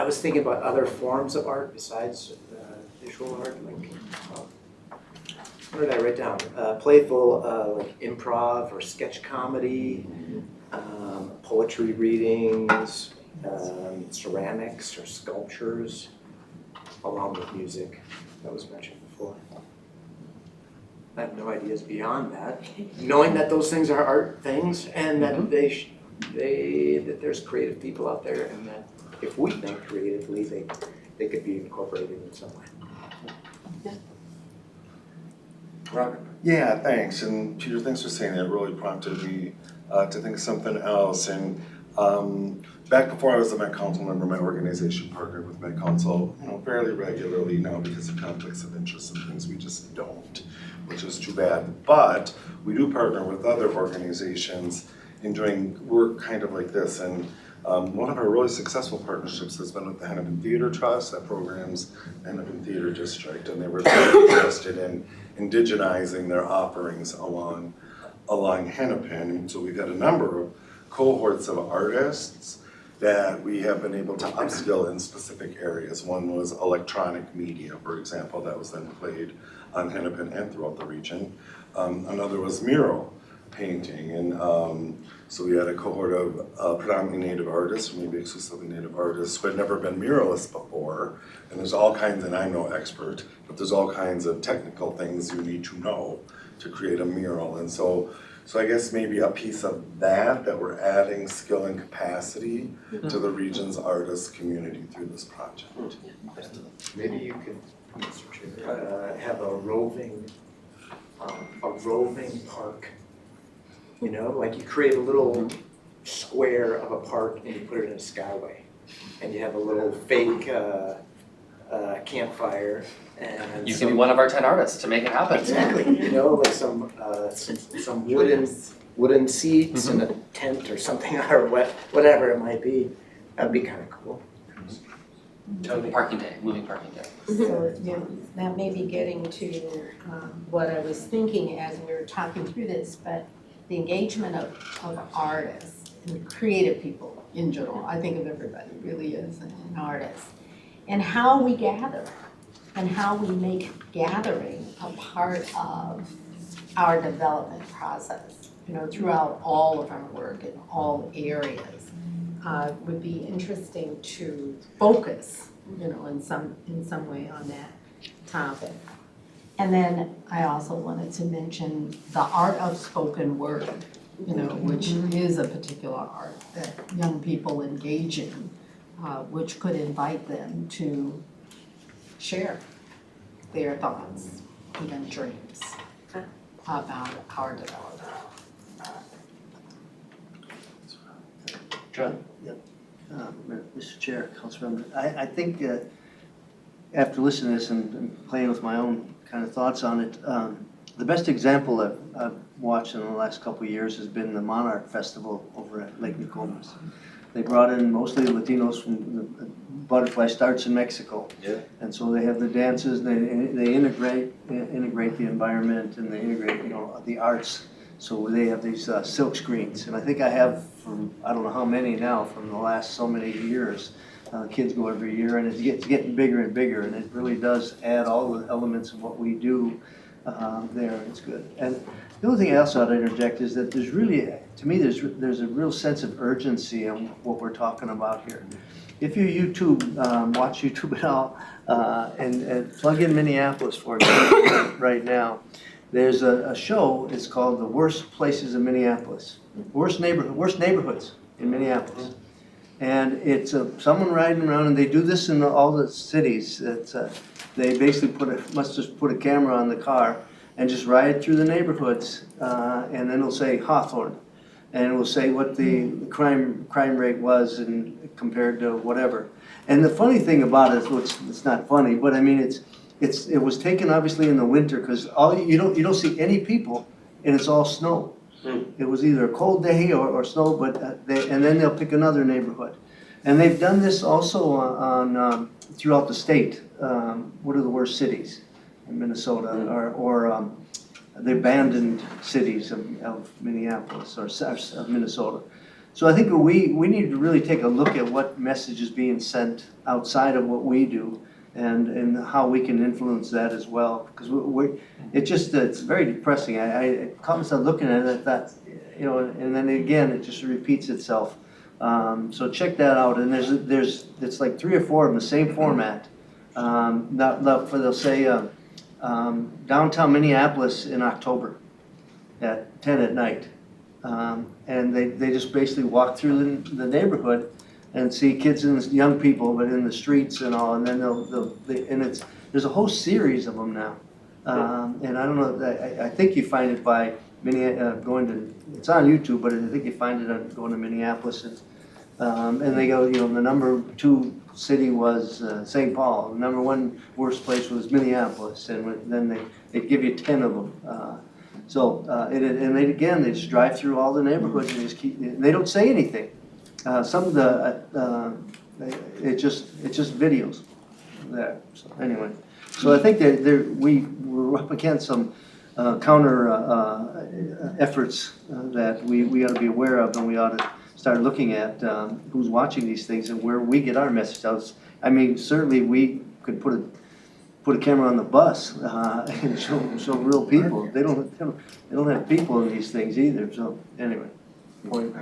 was thinking about other forms of art besides visual art, like what did I write down? Playful, like improv or sketch comedy, poetry readings, ceramics or sculptures, along with music that was mentioned before. I have no ideas beyond that. Knowing that those things are art things, and that that there's creative people out there, and that if we think creatively, they could be incorporated in some way. Robert? Yeah, thanks. And Peter, thanks for saying that. It really prompted me to think of something else. And back before I was a Met Council member, my organization partnered with Met Council, fairly regularly. Now because of conflicts of interest and things, we just don't, which is too bad. But we do partner with other organizations in doing work kind of like this. And one of our really successful partnerships has been with the Hennepin Theater Trust that programs the Hennepin Theater District, and they were very interested in indigenizing their offerings along Hennepin. And so we've got a number of cohorts of artists that we have been able to upskill in specific areas. One was electronic media, for example, that was then played on Hennepin and throughout the region. Another was mural painting, and so we had a cohort of predominantly Native artists, or maybe exclusively Native artists, who had never been muralists before. And there's all kinds, and I'm no expert, but there's all kinds of technical things you need to know to create a mural. And so I guess maybe a piece of that we're adding skill and capacity to the region's artist community through this project. Maybe you could, Mr. Chair, have a roving park. You know, like you create a little square of a park and you put it in a skyway. And you have a little fake campfire and You can be one of our 10 artists to make it happen. exactly, you know, like some wooden seats and a tent or something, or whatever it might be. That'd be kind of cool. Parking day, moving parking day. So, yeah, that may be getting to what I was thinking as we were talking through this, but the engagement of artists and creative people in general, I think of everybody really is an artist, and how we gather and how we make gathering a part of our development process, you know, throughout all of our work in all areas. Would be interesting to focus, you know, in some way on that topic. And then I also wanted to mention the art of spoken word, you know, which is a particular art that young people engage in, which could invite them to share their thoughts, even dreams about our development. John? Mr. Chair, Councilmember, I think after listening to this and playing with my own kind of thoughts on it, the best example that I've watched in the last couple of years has been the Monarch Festival over at Lake Nokomis. They brought in mostly Latinos from the Butterfly starts in Mexico. Yeah. And so they have the dances, they integrate the environment, and they integrate, you know, the arts. So they have these silk screens, and I think I have from, I don't know how many now, from the last so many years. Kids go every year, and it's getting bigger and bigger, and it really does add all the elements of what we do there. It's good. And the only thing else I'd interject is that there's really, to me, there's a real sense of urgency on what we're talking about here. If you watch YouTube at all, and plug in Minneapolis for example right now, there's a show, it's called The Worst Places in Minneapolis. Worst neighborhoods in Minneapolis. And it's someone riding around, and they do this in all the cities. They basically must just put a camera on the car and just ride through the neighborhoods, and then it'll say Hawthorne. And it will say what the crime rate was and compared to whatever. And the funny thing about it, it's not funny, but I mean it was taken obviously in the winter, because you don't see any people, and it's all snow. It was either a cold day or snow, but and then they'll pick another neighborhood, and they've done this also on throughout the state. What are the worst cities in Minnesota, or the abandoned cities of Minneapolis or of Minnesota? So I think we need to really take a look at what message is being sent outside of what we do, and how we can influence that as well, because it's very depressing. I caught myself looking at it, that, you know, and then again it just repeats itself. So check that out, and it's like 3 or 4 in the same format. They'll say downtown Minneapolis in October at 10 at night, and they just basically walk through the neighborhood and see kids and young people, but in the streets and all, and then there's a whole series of them now, and I don't know. I think you find it by going to. It's on YouTube, but I think you find it on going to Minneapolis, and they go. You know, the number 2 city was St. Paul. The number 1 worst place was Minneapolis, and then they give you 10 of them. And they just drive through all the neighborhoods and just keep. They don't say anything. Some of the it's just videos there. So anyway, so I think we're up against some counter efforts that we ought to be aware of, and we ought to start looking at who's watching these things and where we get our message out. I mean, certainly we could put put a camera on the bus, and show real people. They don't have people in these things either, so anyway. Point.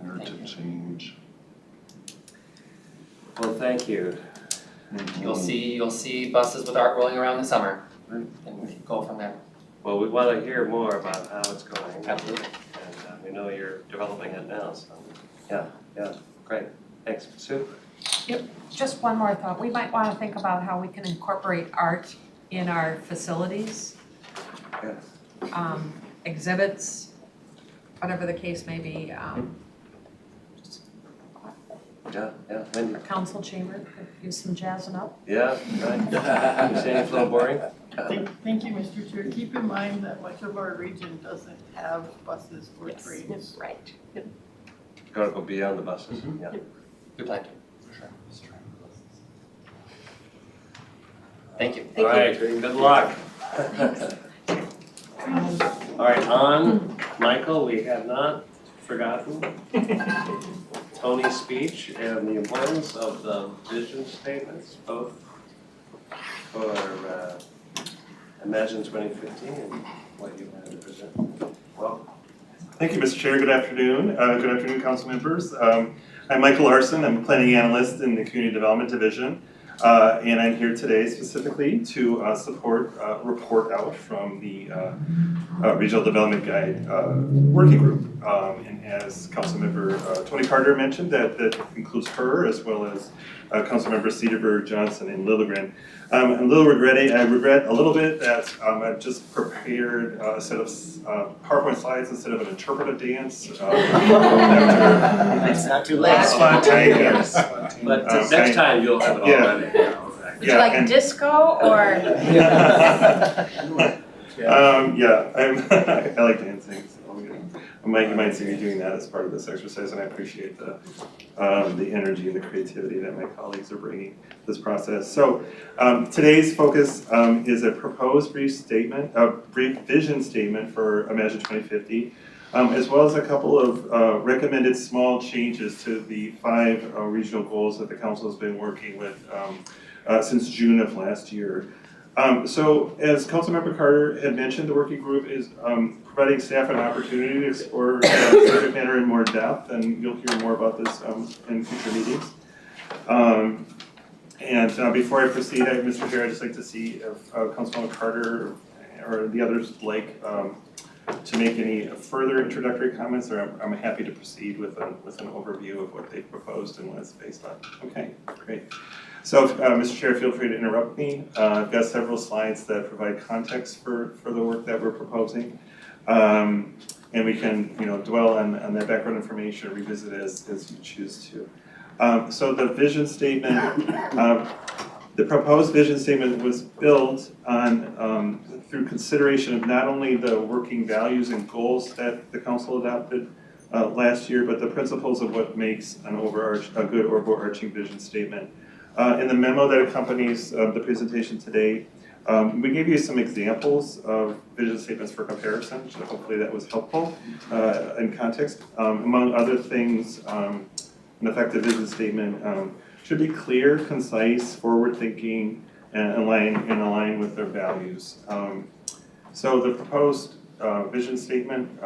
Narrative change. Well, thank you. You'll see buses with art rolling around this summer, and we can go from there. Well, we want to hear more about how it's going. Absolutely. And we know you're developing it now, so, yeah, great. Thanks. Sue? Just one more thought, we might wanna think about how we can incorporate art in our facilities. Yes. Exhibits, whatever the case may be, Yeah, Wendy? the council chamber could use some jazzing up. Yeah, right. You saying it's a little boring? Thank you, Mr. Chair. Keep in mind that much of our region doesn't have buses or trains. Right. Gotta go beyond the buses, yeah. We plan to, for sure. Thank you. All right, good luck. All right, on, Michael, we have not forgotten Tony's speech and the importance of the vision statements, both for Imagine 2015 and what you had to present. Well, Thank you, Mr. Chair. Good afternoon. Good afternoon, council members. I'm Michael Larson. I'm a planning analyst in the Community Development Division. And I'm here today specifically to support report out from the Regional Development Guide Working Group. And as Councilmember Tony Carter mentioned, that includes her as well as Councilmember Cedarburg, Johnson, and Lilligren. I'm a little I regret a little bit that I've just prepared a set of PowerPoint slides instead of an interpretive dance. it's not too late. Spontaneous. But next time you'll have it all Yeah. ready. Would you like disco or? I like dancing, so you might see me doing that as part of this exercise, and I appreciate the energy and the creativity that my colleagues are bringing to this process. So today's focus is a proposed brief vision statement for Imagine 2050, as well as a couple of recommended small changes to the 5 regional goals that the council has been working with since June of last year. So as Councilmember Carter had mentioned, the working group is providing staff an opportunity to explore subject matter in more depth, and you'll hear more about this in future meetings. Before I proceed, Mr. Chair, I'd just like to see if Councilmember Carter or the others would like to make any further introductory comments, or I'm happy to proceed with an overview of what they've proposed and what it's based on. Okay, great. So, Mr. Chair, feel free to interrupt me. I've got several slides that provide context for the work that we're proposing. And we can, dwell on that background information or revisit it as you choose to. So the vision statement, the proposed vision statement was built on through consideration of not only the working values and goals that the council adopted last year, but the principles of what makes a good overarching vision statement. In the memo that accompanies the presentation today, we gave you some examples of vision statements for comparison, so hopefully that was helpful in context. Among other things, an effective vision statement should be clear, concise, forward-thinking, and align with their values. So the proposed vision statement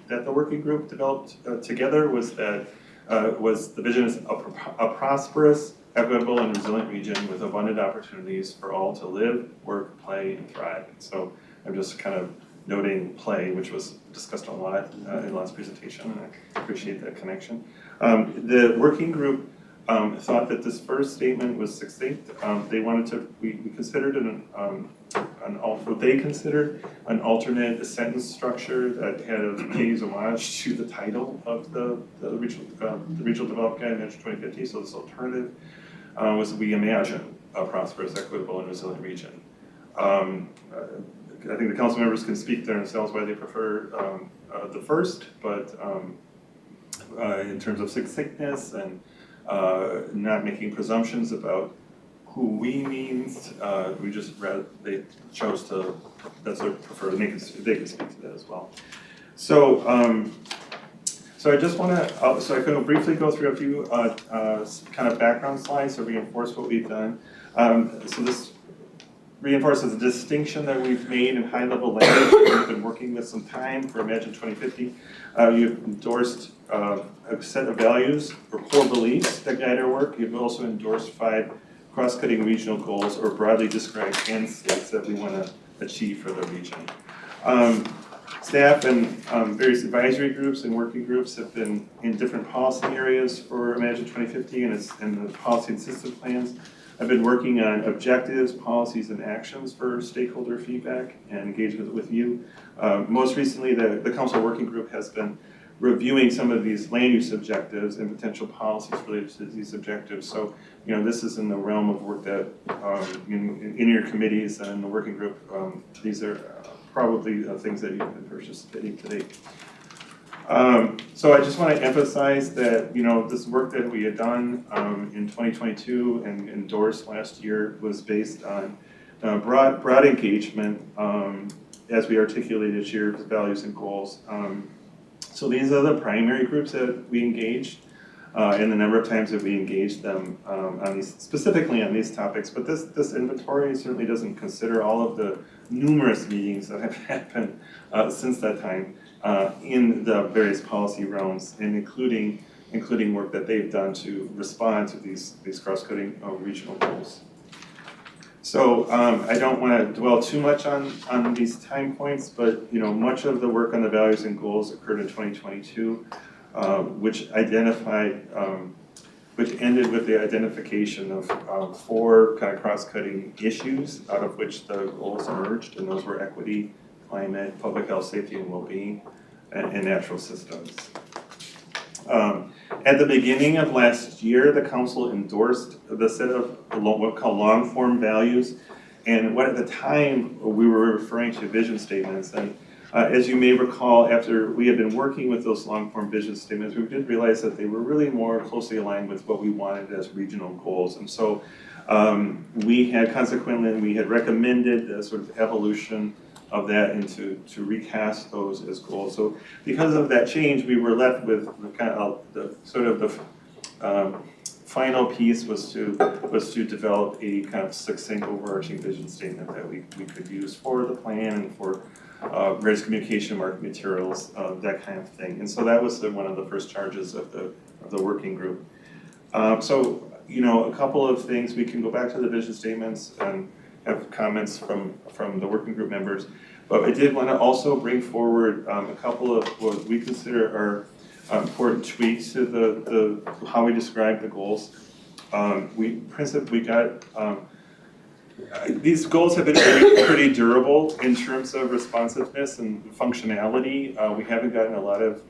that the working group developed together was that the vision is a prosperous, equitable, and resilient region with abundant opportunities for all to live, work, play, and thrive. So I'm just kind of noting play, which was discussed a lot in the last presentation, and I appreciate that connection. The working group thought that this first statement was succinct. They wanted to, we considered what they considered an alternate sentence structure that had a pays homage to the title of the Regional Development Guide, Imagine 2050. So this alternative was we imagine a prosperous, equitable, and resilient region. I think the council members can speak for themselves why they prefer the first, but in terms of succinctness and not making presumptions about who we means, they chose to, that's their preferred, and they can speak to that as well. So, so I just want to, so I can briefly go through a few kind of background slides to reinforce what we've done. So this reinforces the distinction that we've made in high-level language. We've been working with some time for Imagine 2050. You've endorsed a set of values or core beliefs that guide our work. You've also endorsed 5 cross-cutting regional goals or broadly described end states that we want to achieve for the region. Staff and various advisory groups and working groups have been in different policy areas for Imagine 2050 and the policy and system plans. I've been working on objectives, policies, and actions for stakeholder feedback and engagement with you. Most recently, the council working group has been reviewing some of these land use objectives and potential policies related to these objectives. So, this is in the realm of work that in your committees and in the working group, these are probably things that you've been participating today. So I just want to emphasize that, this work that we had done in 2022 and endorsed last year was based on broad engagement as we articulated shared values and goals. So these are the primary groups that we engaged and the number of times that we engaged them specifically on these topics. But this inventory certainly doesn't consider all of the numerous meetings that have happened since that time in the various policy realms, and including work that they've done to respond to these cross-cutting regional goals. So I don't want to dwell too much on these time points, but much of the work on the values and goals occurred in 2022, which ended with the identification of 4 kind of cross-cutting issues, out of which the goals emerged, and those were equity, climate, public health, safety, and well-being, and natural systems. At the beginning of last year, the council endorsed the set of what we call long-form values, and what at the time we were referring to vision statements. And as you may recall, after we had been working with those long-form vision statements, we did realize that they were really more closely aligned with what we wanted as regional goals. And so we had recommended a sort of evolution of that and to recast those as goals. So because of that change, we were left with kind of the final piece was to develop a kind of succinct overarching vision statement that we could use for the plan and for various communication marketing materials, that kind of thing. And so that was one of the first charges of the working group. So a couple of things, we can go back to the vision statements and have comments from the working group members. But I did want to also bring forward a couple of what we consider are important tweaks to the how we describe the goals. We got these goals have been pretty durable in terms of responsiveness and functionality. We haven't gotten a lot of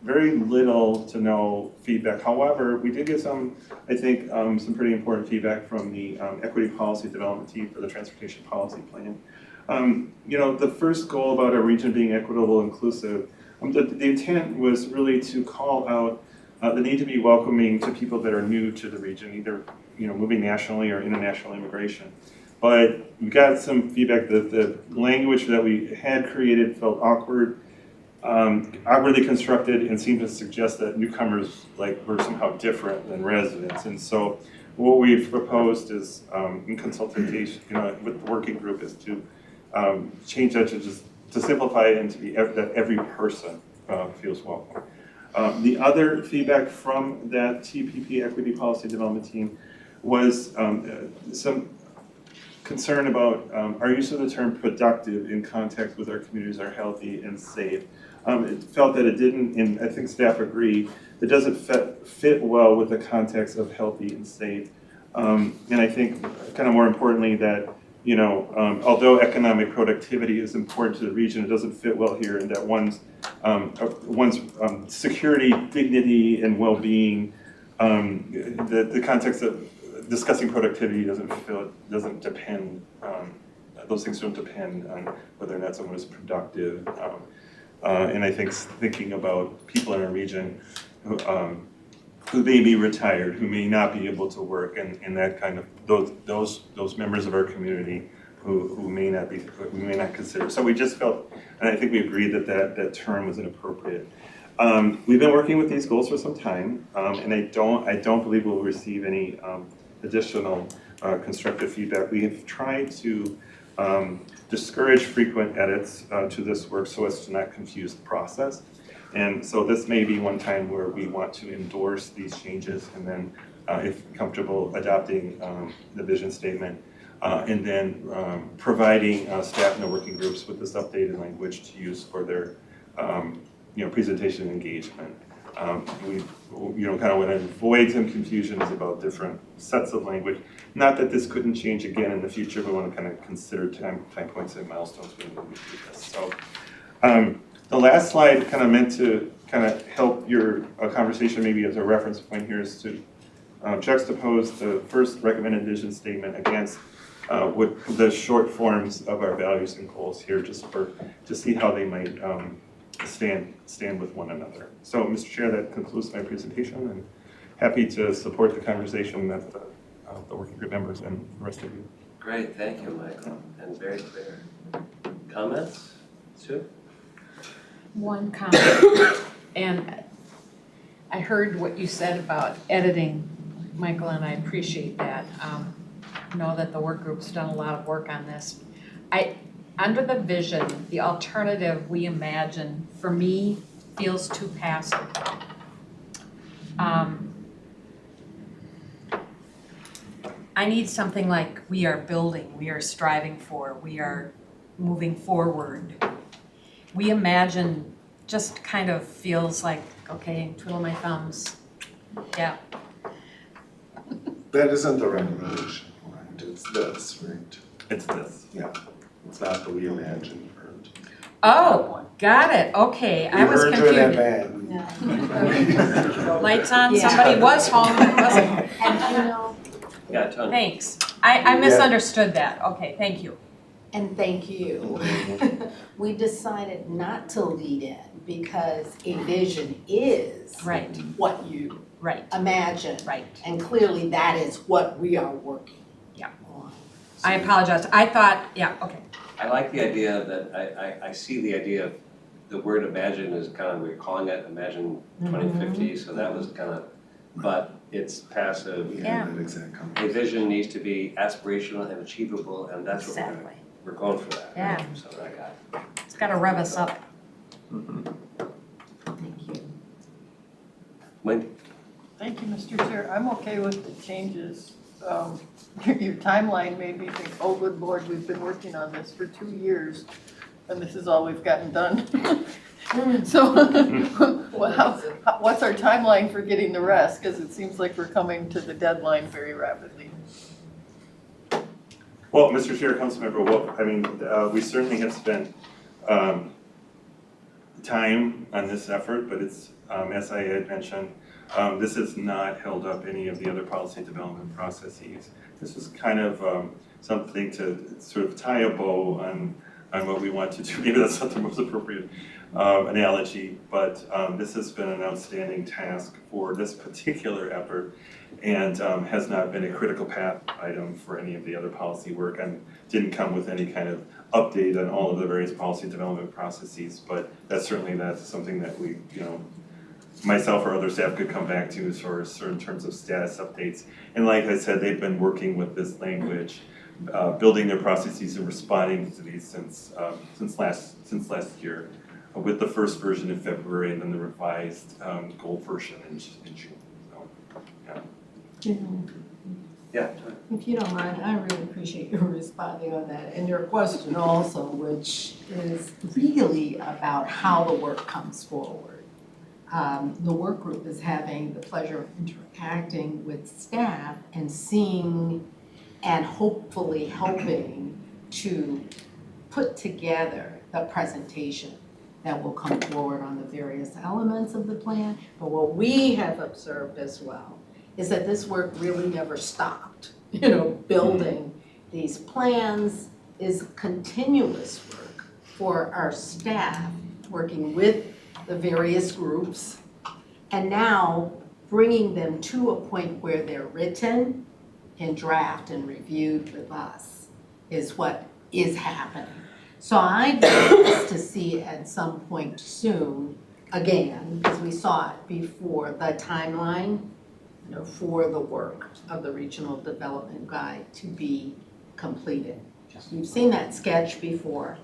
very little to no feedback. However, we did get some pretty important feedback from the Equity Policy Development Team for the Transportation Policy Plan. The first goal about our region being equitable and inclusive, the intent was really to call out the need to be welcoming to people that are new to the region, either moving nationally or international immigration. But we got some feedback that the language that we had created felt awkwardly constructed, and seemed to suggest that newcomers were somehow different than residents. And so what we've proposed is, in consultation with the working group, is to change that to simplify it and to be that every person feels welcome. The other feedback from that TPP Equity Policy Development Team was some concern about our use of the term productive in context with our communities are healthy and safe. It felt that it didn't, and I think staff agree, it doesn't fit well with the context of healthy and safe. And I think kind of more importantly that, although economic productivity is important to the region, it doesn't fit well here, and that one's security, dignity, and well-being, the context of discussing productivity doesn't depend, those things don't depend on whether or not someone is productive. And I think thinking about people in our region who may be retired, who may not be able to work, and that kind of those members of our community who we may not consider. So we just felt, and I think we agreed that term was inappropriate. We've been working with these goals for some time, and I don't believe we'll receive any additional constructive feedback. We have tried to discourage frequent edits to this work so as to not confuse the process. And so this may be one time where we want to endorse these changes and then, if comfortable, adopting the vision statement. And then providing staff and the working groups with this updated language to use for their presentation and engagement. We kind of want to avoid some confusions about different sets of language. Not that this couldn't change again in the future, but we want to kind of consider time points and milestones when we do this. So the last slide kind of meant to kind of help your conversation maybe as a reference point here is to juxtapose the first recommended vision statement against with the short forms of our values and goals here, just to see how they might stand with one another. So, Mr. Chair, that concludes my presentation, and happy to support the conversation with the working group members and the rest of you. Great, thank you, Michael, and very clear. Comments? Sue? One comment, and I heard what you said about editing, Michael, and I appreciate that. Know that the work group's done a lot of work on this. Under the vision, the alternative we imagine, for me, feels too passive. I need something like we are building, we are striving for, we are moving forward. We imagine just kind of feels like, okay, twiddle my thumbs, yeah. That isn't the recommendation, right? It's this, right? It's this. Yeah, it's not the we imagine part. Oh, got it, okay, I was confused. We heard you in that. Lights on, Yeah. somebody was home, it wasn't. And you know, Yeah, Tony. Thanks, I misunderstood that, okay, thank you. and thank you. We decided not to lead in because a vision is Right, what you right, imagine. right. And clearly that is what we are working Yeah. on. I apologize, I thought, yeah, okay. I like the idea that, I see the idea of the word imagine is kind of, we're calling it Imagine 2050, so that was kind of, but it's passive. We Yeah. had that exact A conversation. vision needs to be aspirational and achievable, and that's what Exactly. we're going for that. Yeah. So I got it. It's gotta rev us up. Thank you. Wendy? Thank you, Mr. Chair. I'm okay with the changes. Your timeline made me think, oh, good Lord, we've been working on this for 2 years, and this is all we've gotten done. So, well, what's our timeline for getting the rest? Because it seems like we're coming to the deadline very rapidly. Well, Mr. Chair, Councilmember Wolf, I mean, we certainly have spent time on this effort, but it's, as I had mentioned, this has not held up any of the other policy development processes. This is kind of something to sort of tie a bow on what we want to do. Maybe that's not the most appropriate analogy, but this has been an outstanding task for this particular effort and has not been a critical path item for any of the other policy work and didn't come with any kind of update on all of the various policy development processes, but that's something that we, myself or other staff could come back to as far as in terms of status updates. And like I said, they've been working with this language, building their processes and responding to these since last year, with the first version in February and then the revised gold version in June. So, yeah. Yeah. If you don't mind, I really appreciate your responding on that and your question also, which is really about how the work comes forward. The work group is having the pleasure of interacting with staff and seeing and hopefully helping to put together the presentation that will come forward on the various elements of the plan. But what we have observed as well is that this work really never stopped. Building these plans is continuous work for our staff, working with the various groups, and now bringing them to a point where they're written in draft and reviewed with us is what is happening. So I'd like to see at some point soon, again, because we saw it before, the timeline for the work of the Regional Development Guide to be completed. You've seen that sketch before.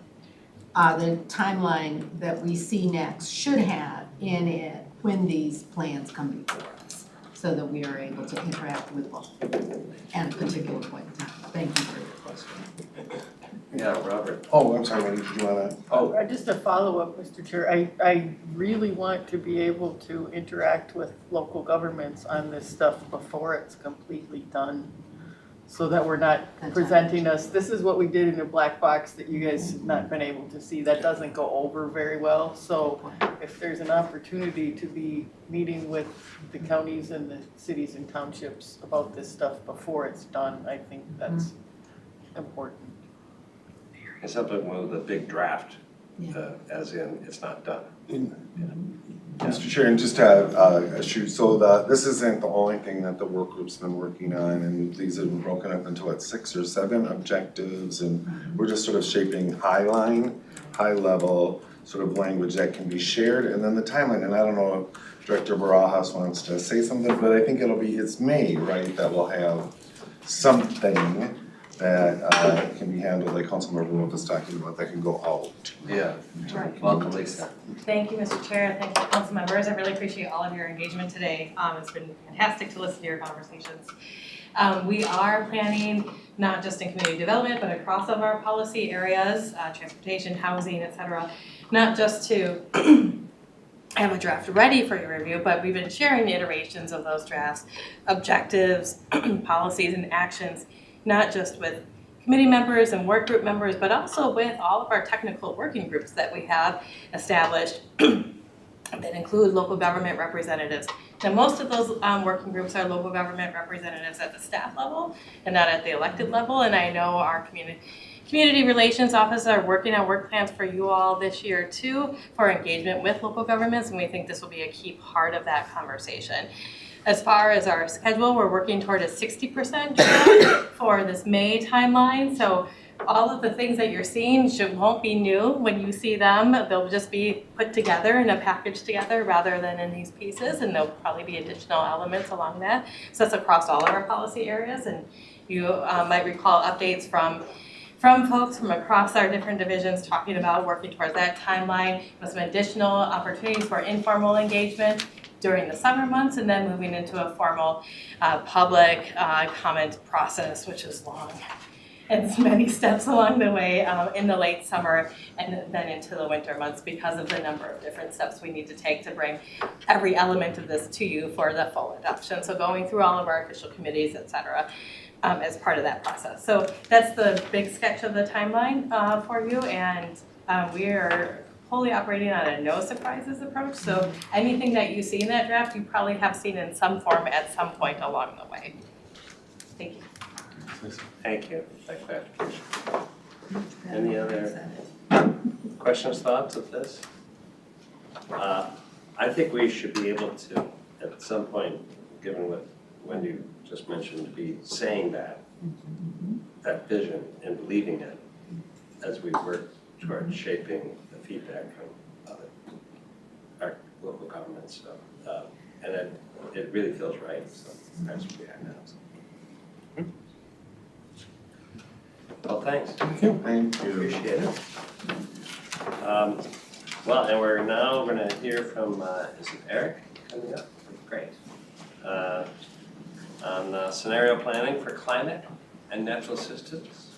The timeline that we see next should have in it when these plans come before us, so that we are able to interact with them at a particular point in time. Thank you for your question. Yeah, Robert. Oh, I'm sorry, Wendy, did you wanna? Just a follow-up, Mr. Chair. I really want to be able to interact with local governments on this stuff before it's completely done, so that we're not presenting us, this is what we did in a black box that you guys have not been able to see. That doesn't go over very well. So if there's an opportunity to be meeting with the counties and the cities and townships about this stuff before it's done, I think that's important. It's something with a big draft, as in it's not done. Mr. Chair, and just to shoot, so this isn't the only thing that the work group's been working on, and these have been broken up into 6 or 7 objectives, and we're just sort of shaping high level sort of language that can be shared, and then the timeline, and I don't know if Director Barajas wants to say something, but I think it's May, right, that we'll have something that can be handled, like Councilmember Wolf is talking about, that can go out. Yeah. Welcome, Lisa. Thank you, Mr. Chair. Thank you, council members. I really appreciate all of your engagement today. It's been fantastic to listen to your conversations. We are planning, not just in community development, but across all of our policy areas, transportation, housing, et cetera, not just to have a draft ready for your review, but we've been sharing iterations of those drafts, objectives, policies, and actions, not just with committee members and work group members, but also with all of our technical working groups that we have established that include local government representatives. Now, most of those working groups are local government representatives at the staff level and not at the elected level, and I know our community relations office are working on work plans for you all this year too for engagement with local governments, and we think this will be a key part of that conversation. As far as our schedule, we're working toward a 60% draft for this May timeline. So all of the things that you're seeing won't be new when you see them. They'll just be put together in a package together rather than in these pieces, and there'll probably be additional elements along that. So that's across all of our policy areas, and you might recall updates from folks from across our different divisions talking about working towards that timeline with some additional opportunities for informal engagement during the summer months, and then moving into a formal public comment process, which is long. It's many steps along the way in the late summer and then into the winter months because of the number of different steps we need to take to bring every element of this to you for the full adoption. So going through all of our official committees, et cetera, as part of that process. So that's the big sketch of the timeline for you, and we are wholly operating on a no surprises approach. So anything that you see in that draft, you probably have seen in some form at some point along the way. Thank you. Thank you. That clarification. Any other questions, thoughts of this? I think we should be able to, at some point, given what Wendy just mentioned, to be saying that vision and believing it as we work toward shaping the feedback from our local governments. So, and it really feels right. So that's what we have now. So. Well, thanks. Thank you. Thank you. Appreciate it. Well, and we're now going to hear from, is it Eric coming up? Great. On scenario planning for climate and natural systems.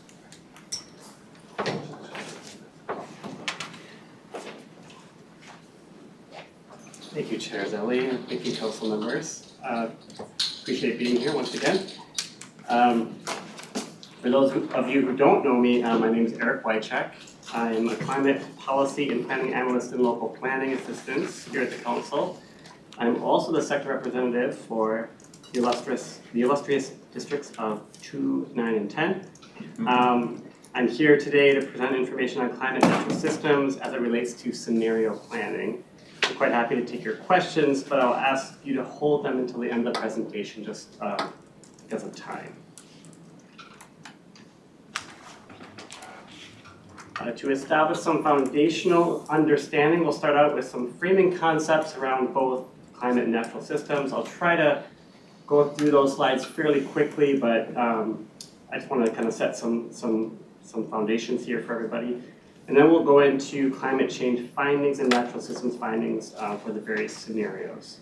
Thank you, Chair Zelli, and thank you, council members. Appreciate being here once again. For those of you who don't know me, my name is Eric Wojchik. I'm a climate policy and planning analyst and local planning assistant here at the council. I'm also the sector representative for the illustrious districts of 2, 9, and 10. I'm here today to present information on climate and natural systems as it relates to scenario planning. I'm quite happy to take your questions, but I'll ask you to hold them until the end of the presentation just because of time. To establish some foundational understanding, we'll start out with some framing concepts around both climate and natural systems. I'll try to go through those slides fairly quickly, but I just want to kind of set some foundations here for everybody. And then we'll go into climate change findings and natural systems findings for the various scenarios.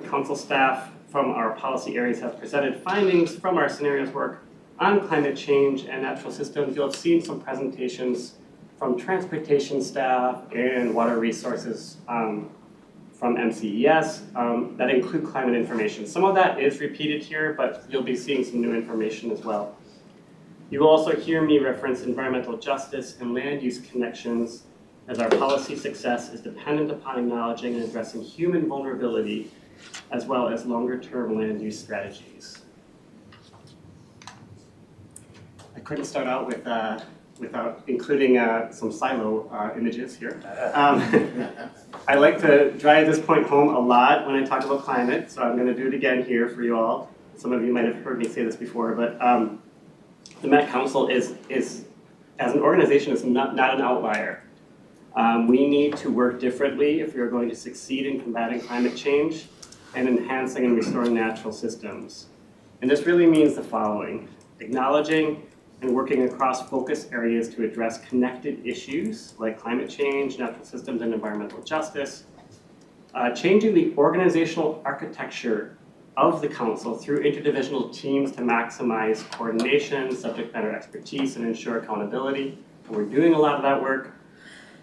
Council staff from our policy areas have presented findings from our scenarios work on climate change and natural systems. You'll have seen some presentations from transportation staff and water resources from MCES that include climate information. Some of that is repeated here, but you'll be seeing some new information as well. You will also hear me reference environmental justice and land use connections, as our policy success is dependent upon acknowledging and addressing human vulnerability as well as longer-term land use strategies. I couldn't start out without including some silo images here. I like to drive this point home a lot when I talk about climate, so I'm going to do it again here for you all. Some of you might have heard me say this before, but the Met Council is as an organization, is not an outlier. We need to work differently if we are going to succeed in combating climate change and enhancing and restoring natural systems. And this really means the following: acknowledging and working across focus areas to address connected issues like climate change, natural systems, and environmental justice, changing the organizational architecture of the council through interdivisional teams to maximize coordination, subject matter expertise, and ensure accountability. And we're doing a lot of that work.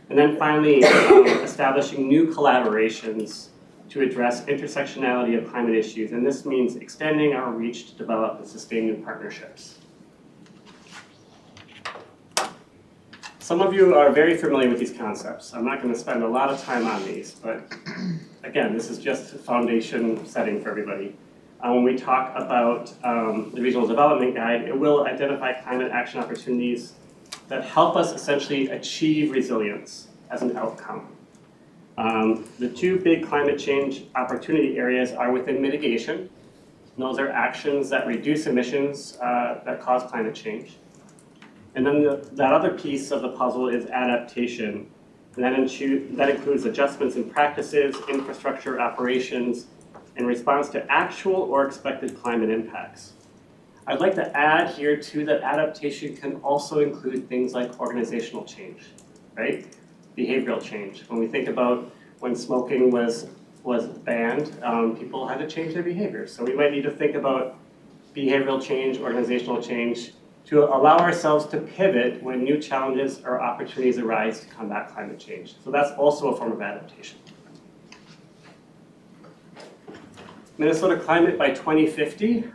And then finally, establishing new collaborations to address intersectionality of climate issues. And this means extending our reach to develop and sustain new partnerships. Some of you are very familiar with these concepts. I'm not going to spend a lot of time on these, but again, this is just a foundation setting for everybody. When we talk about the Regional Development Guide, it will identify climate action opportunities that help us essentially achieve resilience as an outcome. The two big climate change opportunity areas are within mitigation. And those are actions that reduce emissions that cause climate change. And then that other piece of the puzzle is adaptation. And that includes adjustments in practices, infrastructure, operations, in response to actual or expected climate impacts. I'd like to add here too that adaptation can also include things like organizational change, right? Behavioral change. When we think about when smoking was banned, people had to change their behavior. So we might need to think about behavioral change, organizational change, to allow ourselves to pivot when new challenges or opportunities arise to combat climate change. So that's also a form of adaptation. Minnesota Climate by 2050.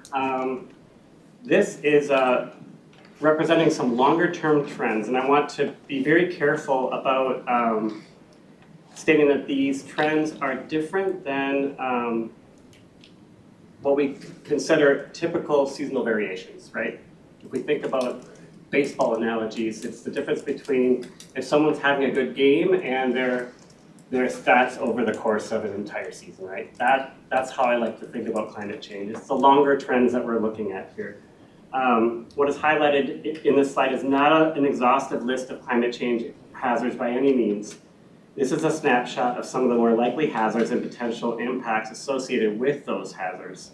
This is representing some longer-term trends, and I want to be very careful about stating that these trends are different than what we consider typical seasonal variations, right? If we think about baseball analogies, it's the difference between if someone's having a good game and their stats over the course of an entire season, right? That's how I like to think about climate change. It's the longer trends that we're looking at here. What is highlighted in this slide is not an exhaustive list of climate change hazards by any means. This is a snapshot of some of the more likely hazards and potential impacts associated with those hazards.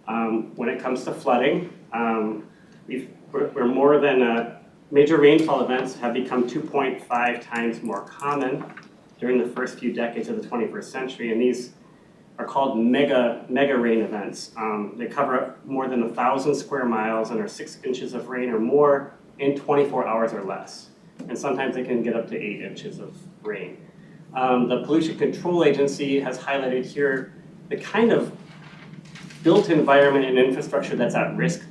When it comes to flooding, we're more than major rainfall events have become 2.5 times more common during the first few decades of the 21st century, and these are called mega rain events. They cover more than 1,000 square miles and are 6 inches of rain or more in 24 hours or less. And sometimes they can get up to 8 inches of rain. The Pollution Control Agency has highlighted here the kind of built environment and infrastructure that's at risk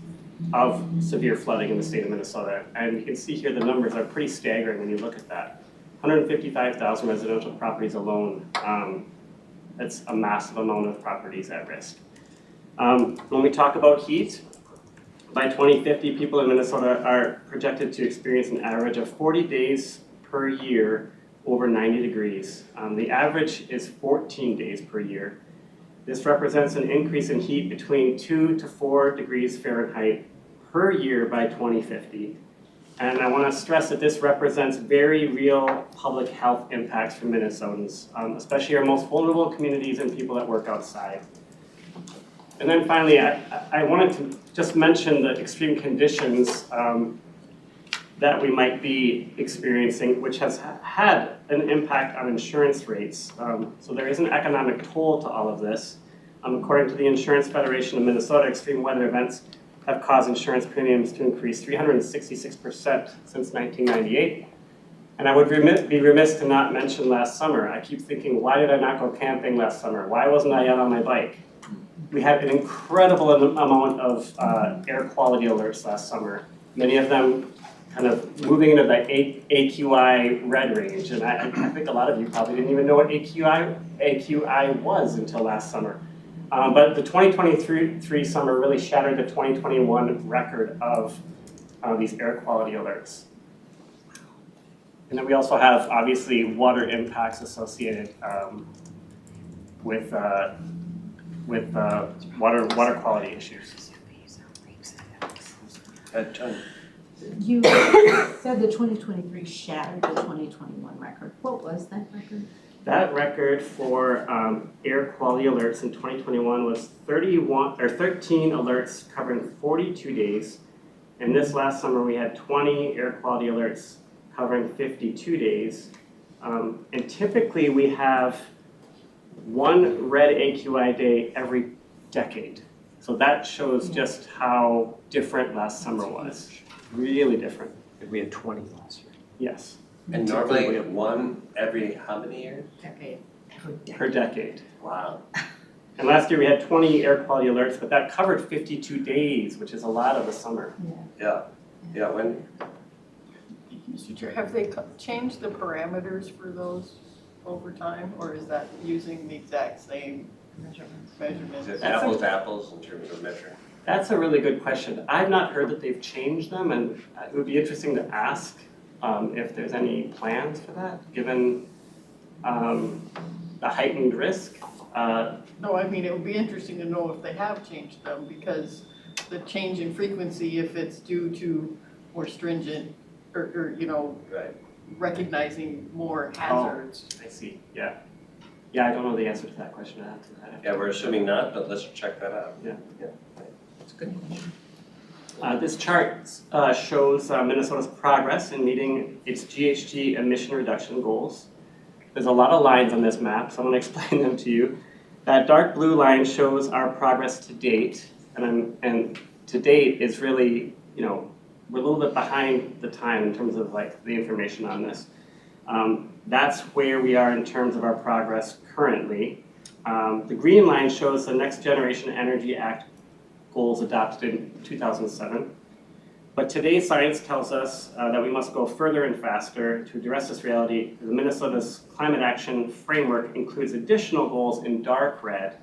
of severe flooding in the state of Minnesota. And you can see here the numbers are pretty staggering when you look at that. 155,000 residential properties alone. That's a massive amount of properties at risk. When we talk about heat, by 2050, people in Minnesota are projected to experience an average of 40 days per year over 90 degrees. The average is 14 days per year. This represents an increase in heat between 2 to 4 degrees Fahrenheit per year by 2050. And I want to stress that this represents very real public health impacts for Minnesotans, especially our most vulnerable communities and people that work outside. And then finally, I wanted to just mention the extreme conditions that we might be experiencing, which has had an impact on insurance rates. So there is an economic toll to all of this. According to the Insurance Federation of Minnesota, extreme weather events have caused insurance premiums to increase 366% since 1998. And I would be remiss to not mention last summer. I keep thinking, why did I not go camping last summer? Why wasn't I out on my bike? We had an incredible amount of air quality alerts last summer. Many of them kind of moving into the AQI red range. And I think a lot of you probably didn't even know what AQI was until last summer. But the 2023 summer really shattered the 2021 record of these air quality alerts. And then we also have, obviously, water impacts associated with water quality issues. John. You said the 2023 shattered the 2021 record. What was that record? That record for air quality alerts in 2021 was 13 alerts covering 42 days. And this last summer we had 20 air quality alerts covering 52 days. And typically we have one red AQI day every decade. So that shows just how different last summer was. Really different. We had 20 last year. Yes. And normally we have one every how many years? Decade. Per decade. Wow. And last year we had 20 air quality alerts, but that covered 52 days, which is a lot of the summer. Yeah. Yeah, when, Mr. Chair, have they changed the parameters for those over time, or is that using the exact same measurements? is it apples to apples in terms of measuring? That's a really good question. I've not heard that they've changed them, and it would be interesting to ask if there's any plans for that, given the heightened risk. No, I mean, it would be interesting to know if they have changed them, because the change in frequency, if it's due to more stringent, or you know, Right. recognizing more hazards. I see, yeah. Yeah, I don't know the answer to that question. I have to Yeah, we're assuming not, but let's check that out. Yeah. Yeah. That's a good question. This chart shows Minnesota's progress in meeting its GHG emission reduction goals. There's a lot of lines on this map, so I'm going to explain them to you. That dark blue line shows our progress to date, and to date is really, you know, we're a little bit behind the time in terms of like the information on this. That's where we are in terms of our progress currently. The green line shows the Next Generation Energy Act goals adopted in 2007. But today's science tells us that we must go further and faster to address this reality. The Minnesota's Climate Action Framework includes additional goals in dark red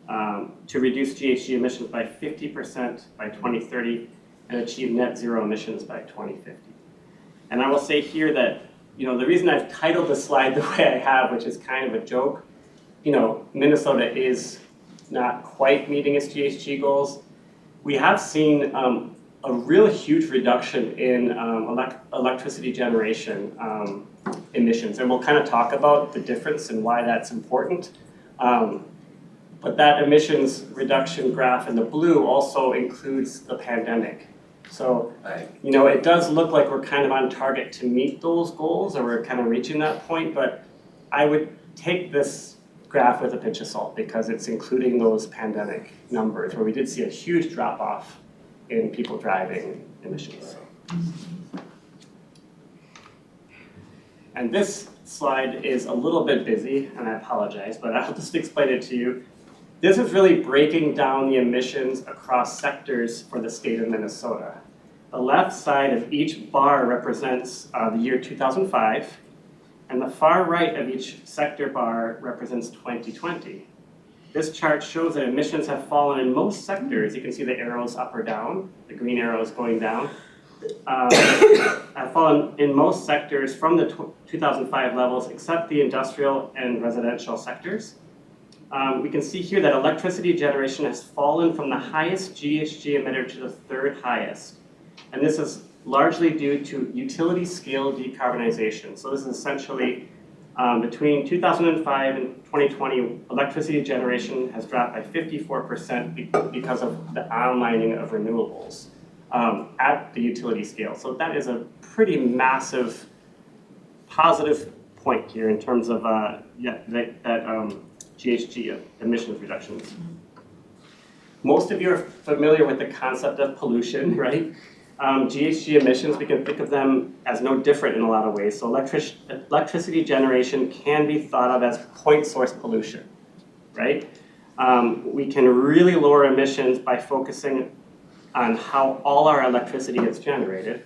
to reduce GHG emissions by 50% by 2030 and achieve net zero emissions by 2050. And I will say here that, you know, the reason I've titled the slide the way I have, which is kind of a joke, you know, Minnesota is not quite meeting its GHG goals. We have seen a real huge reduction in electricity generation emissions, and we'll kind of talk about the difference and why that's important. But that emissions reduction graph in the blue also includes the pandemic. So, you know, it does look like we're kind of on target to meet those goals, or we're kind of reaching that point, but I would take this graph with a pinch of salt because it's including those pandemic numbers where we did see a huge drop off in people driving emissions. And this slide is a little bit busy, and I apologize, but I'll just explain it to you. This is really breaking down the emissions across sectors for the state of Minnesota. The left side of each bar represents the year 2005, and the far right of each sector bar represents 2020. This chart shows that emissions have fallen in most sectors. You can see the arrows up or down, the green arrows going down. Have fallen in most sectors from the 2005 levels except the industrial and residential sectors. We can see here that electricity generation has fallen from the highest GHG emitter to the third highest. And this is largely due to utility scale decarbonization. So this is essentially Between 2005 and 2020, electricity generation has dropped by 54% because of the onlining of renewables at the utility scale. So that is a pretty massive positive point here in terms of GHG emissions reductions. Most of you are familiar with the concept of pollution, right? GHG emissions, we can think of them as no different in a lot of ways. So electricity generation can be thought of as point source pollution, right? We can really lower emissions by focusing on how all our electricity gets generated.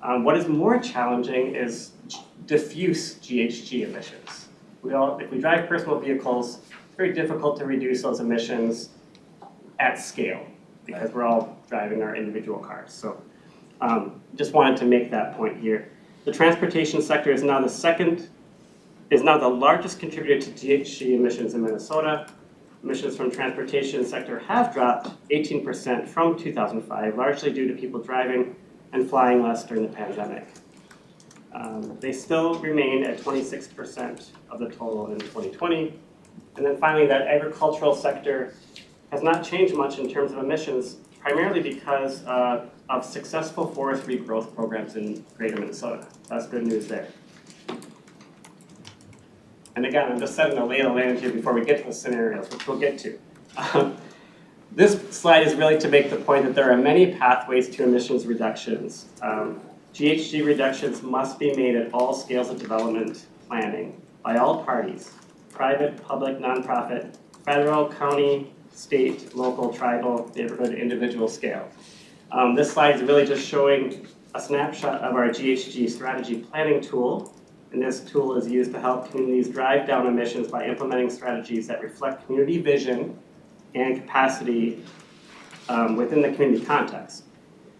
What is more challenging is diffuse GHG emissions. If we drive personal vehicles, it's very difficult to reduce those emissions at scale because we're all driving our individual cars. So just wanted to make that point here. The transportation sector is now the largest contributor to GHG emissions in Minnesota. Emissions from transportation sector have dropped 18% from 2005, largely due to people driving and flying less during the pandemic. They still remain at 26% of the total in 2020. And then finally, that agricultural sector has not changed much in terms of emissions, primarily because of successful forest regrowth programs in greater Minnesota. That's good news there. And again, I'm just setting the lay of the land here before we get to the scenarios, which we'll get to. This slide is really to make the point that there are many pathways to emissions reductions. GHG reductions must be made at all scales of development planning by all parties, private, public, nonprofit, federal, county, state, local, tribal, neighborhood, individual scale. This slide is really just showing a snapshot of our GHG strategy planning tool. And this tool is used to help communities drive down emissions by implementing strategies that reflect community vision and capacity within the community context.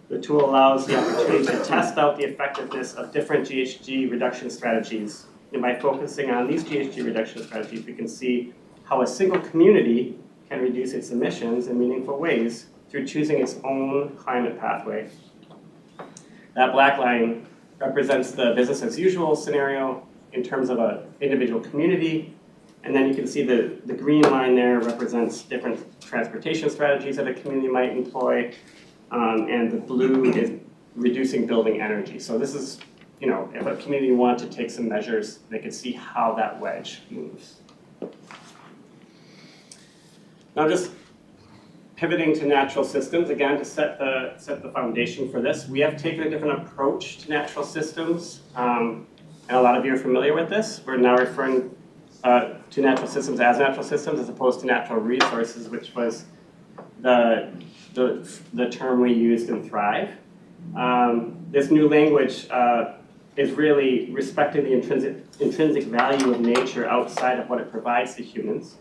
The tool allows the opportunity to test out the effectiveness of different GHG reduction strategies. And by focusing on these GHG reduction strategies, we can see how a single community can reduce its emissions in meaningful ways through choosing its own climate pathway. That black line represents the business as usual scenario in terms of an individual community. And then you can see the green line there represents different transportation strategies that a community might employ. And the blue is reducing building energy. So this is, if a community wanted to take some measures, they could see how that wedge moves. Now just pivoting to natural systems, again, to set the foundation for this, we have taken a different approach to natural systems. And a lot of you are familiar with this. We're now referring to natural systems as opposed to natural resources, which was the term we used in Thrive. This new language is really respecting the intrinsic value of nature outside of what it provides to humans.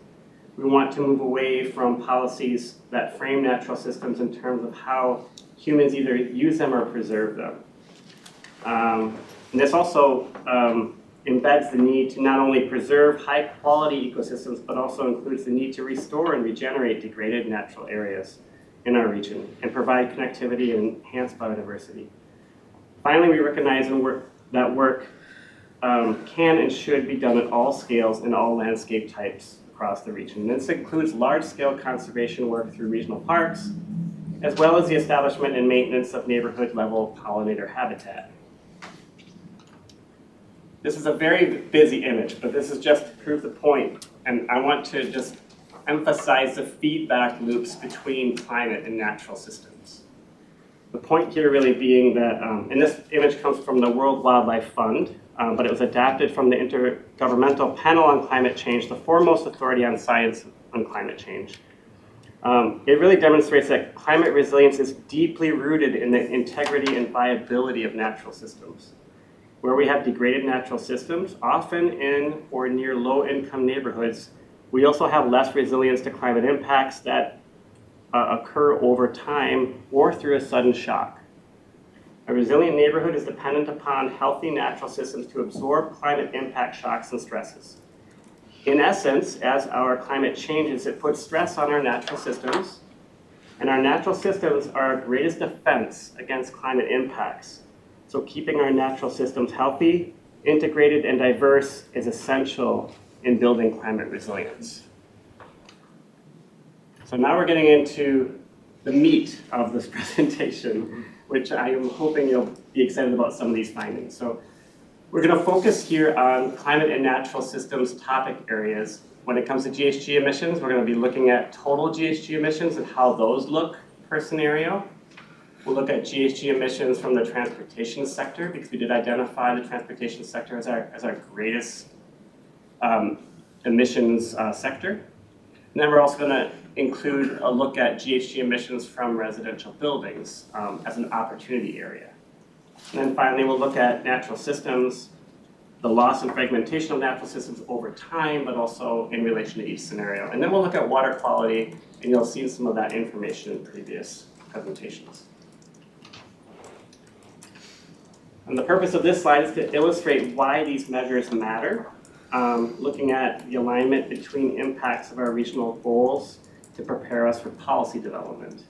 We want to move away from policies that frame natural systems in terms of how humans either use them or preserve them. And this also embeds the need to not only preserve high-quality ecosystems, but also includes the need to restore and regenerate degraded natural areas in our region and provide connectivity and enhance biodiversity. Finally, we recognize that work can and should be done at all scales and all landscape types across the region. This includes large-scale conservation work through regional parks, as well as the establishment and maintenance of neighborhood-level pollinator habitat. This is a very busy image, but this is just to prove the point, and I want to just emphasize the feedback loops between climate and natural systems. The point here really being that, and this image comes from the World Wildlife Fund, but it was adapted from the Intergovernmental Panel on Climate Change, the foremost authority on science on climate change. It really demonstrates that climate resilience is deeply rooted in the integrity and viability of natural systems. Where we have degraded natural systems, often in or near low-income neighborhoods, we also have less resilience to climate impacts that occur over time or through a sudden shock. A resilient neighborhood is dependent upon healthy natural systems to absorb climate impact shocks and stresses. In essence, as our climate changes, it puts stress on our natural systems, and our natural systems are our greatest defense against climate impacts. So keeping our natural systems healthy integrated and diverse is essential in building climate resilience. So now we're getting into the meat of this presentation, which I am hoping you'll be excited about some of these findings. So we're going to focus here on climate and natural systems topic areas. When it comes to GHG emissions, we're going to be looking at total GHG emissions and how those look per scenario. We'll look at GHG emissions from the transportation sector, because we did identify the transportation sector as our greatest emissions sector. And then we're also going to include a look at GHG emissions from residential buildings as an opportunity area. And then finally, we'll look at natural systems, the loss and fragmentation of natural systems over time, but also in relation to each scenario. And then we'll look at water quality, and you'll see some of that information in previous presentations. And the purpose of this slide is to illustrate why these measures matter, looking at the alignment between impacts of our regional goals to prepare us for policy development.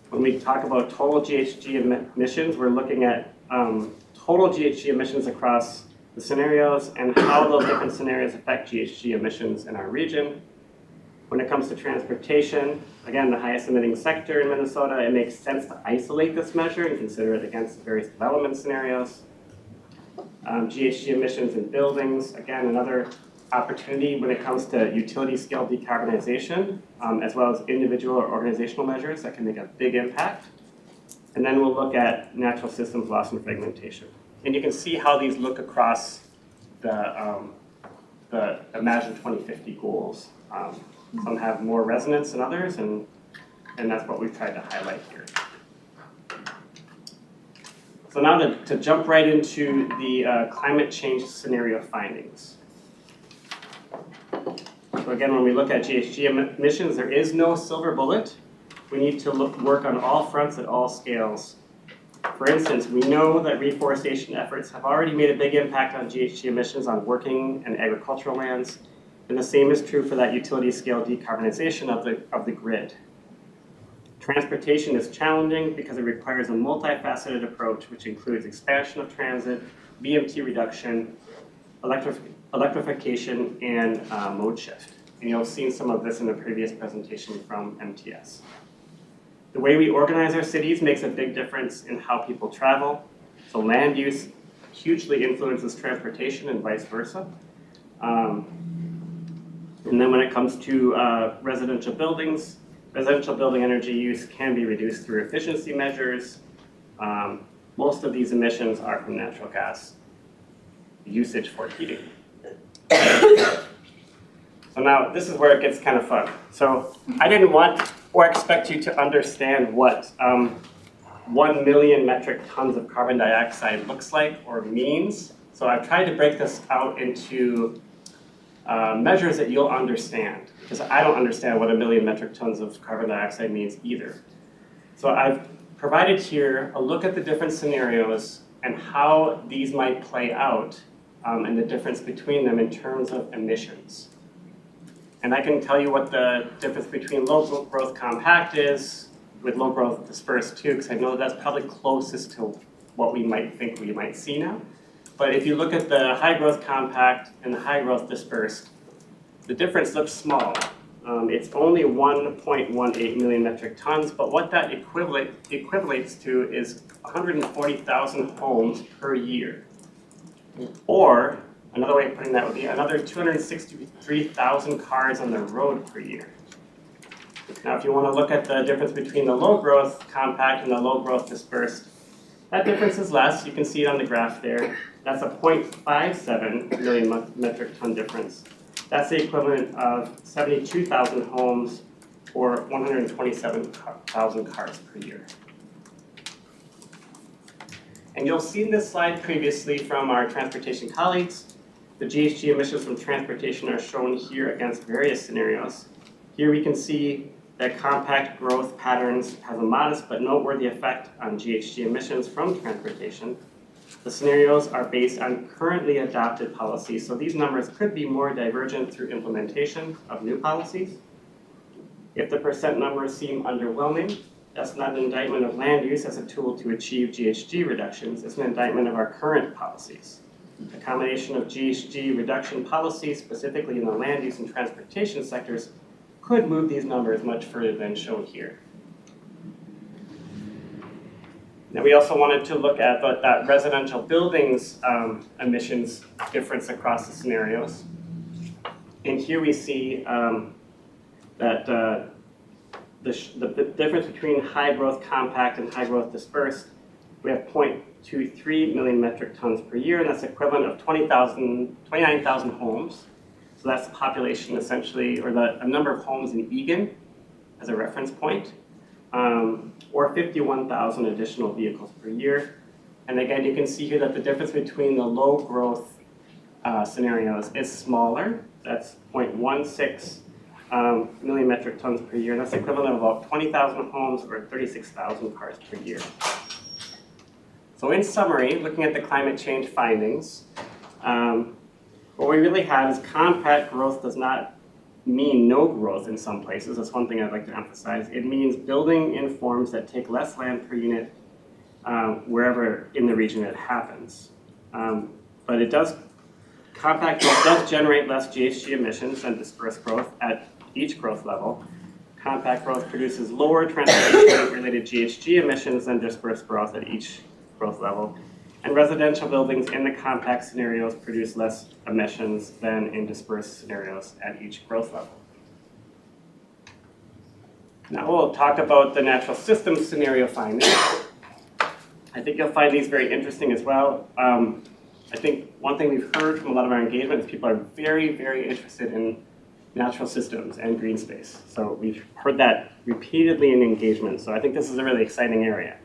When we talk about total GHG emissions, we're looking at total GHG emissions across the scenarios and how those different scenarios affect GHG emissions in our region. When it comes to transportation, again, the highest emitting sector in Minnesota, it makes sense to isolate this measure and consider it against the various development scenarios. GHG emissions in buildings, again, another opportunity when it comes to utility scale decarbonization, as well as individual or organizational measures that can make a big impact. And then we'll look at natural systems loss and fragmentation. And you can see how these look across the Imagine 2050 goals. Some have more resonance than others, and that's what we've tried to highlight here. So now to jump right into the climate change scenario findings. So again, when we look at GHG emissions, there is no silver bullet. We need to work on all fronts at all scales. For instance, we know that reforestation efforts have already made a big impact on GHG emissions on working and agricultural lands, and the same is true for that utility scale decarbonization of the grid. Transportation is challenging because it requires a multifaceted approach, which includes expansion of transit, VMT reduction, electrification, and mode shift. And you'll have seen some of this in a previous presentation from MTS. The way we organize our cities makes a big difference in how people travel. So land use hugely influences transportation and vice versa. And then when it comes to residential buildings, residential building energy use can be reduced through efficiency measures. Most of these emissions are from natural gas usage for heating. So now this is where it gets kind of fun. So I didn't want or expect you to understand what 1 million metric tons of carbon dioxide looks like or means. So I've tried to break this out into measures that you'll understand, because I don't understand what 1 million metric tons of carbon dioxide means either. So I've provided here a look at the different scenarios and how these might play out and the difference between them in terms of emissions. And I can tell you what the difference between low growth compact is with low growth dispersed too, because I know that's probably closest to what we might think we might see now. But if you look at the high growth compact and the high growth dispersed, the difference looks small. It's only 1.18 million metric tons, but what that equivalates to is 140,000 homes per year. Or, another way of putting that would be another 263,000 cars on the road per year. Now, if you want to look at the difference between the low growth compact and the low growth dispersed, that difference is less. You can see it on the graph there. That's a 0.57 million metric ton difference. That's the equivalent of 72,000 homes or 127,000 cars per year. And you'll see this slide previously from our transportation colleagues. The GHG emissions from transportation are shown here against various scenarios. Here we can see that compact growth patterns have a modest but noteworthy effect on GHG emissions from transportation. The scenarios are based on currently adopted policies, so these numbers could be more divergent through implementation of new policies. If the percent numbers seem underwhelming, that's not an indictment of land use as a tool to achieve GHG reductions, it's an indictment of our current policies. A combination of GHG reduction policies, specifically in the land use and transportation sectors, could move these numbers much further than shown here. Now, we also wanted to look at that residential buildings emissions difference across the scenarios. And here we see that the difference between high growth compact and high growth dispersed, we have 0.23 million metric tons per year, and that's equivalent of 29,000 homes. So that's the population essentially, or a number of homes in Egan as a reference point, or 51,000 additional vehicles per year. And again, you can see here that the difference between the low growth scenarios is smaller. That's 0.16 million metric tons per year. That's equivalent of about 20,000 homes or 36,000 cars per year. So in summary, looking at the climate change findings, what we really have is compact growth does not mean no growth in some places. That's one thing I'd like to emphasize. It means building in forms that take less land per unit wherever in the region it happens. But compact growth does generate less GHG emissions than dispersed growth at each growth level. Compact growth produces lower transportation-related GHG emissions than dispersed growth at each growth level. And residential buildings in the compact scenarios produce less emissions than in dispersed scenarios at each growth level. Now we'll talk about the natural systems scenario findings. I think you'll find these very interesting as well. I think one thing we've heard from a lot of our engagement is people are very, very interested in natural systems and green space. So we've heard that repeatedly in engagement. So I think this is a really exciting area.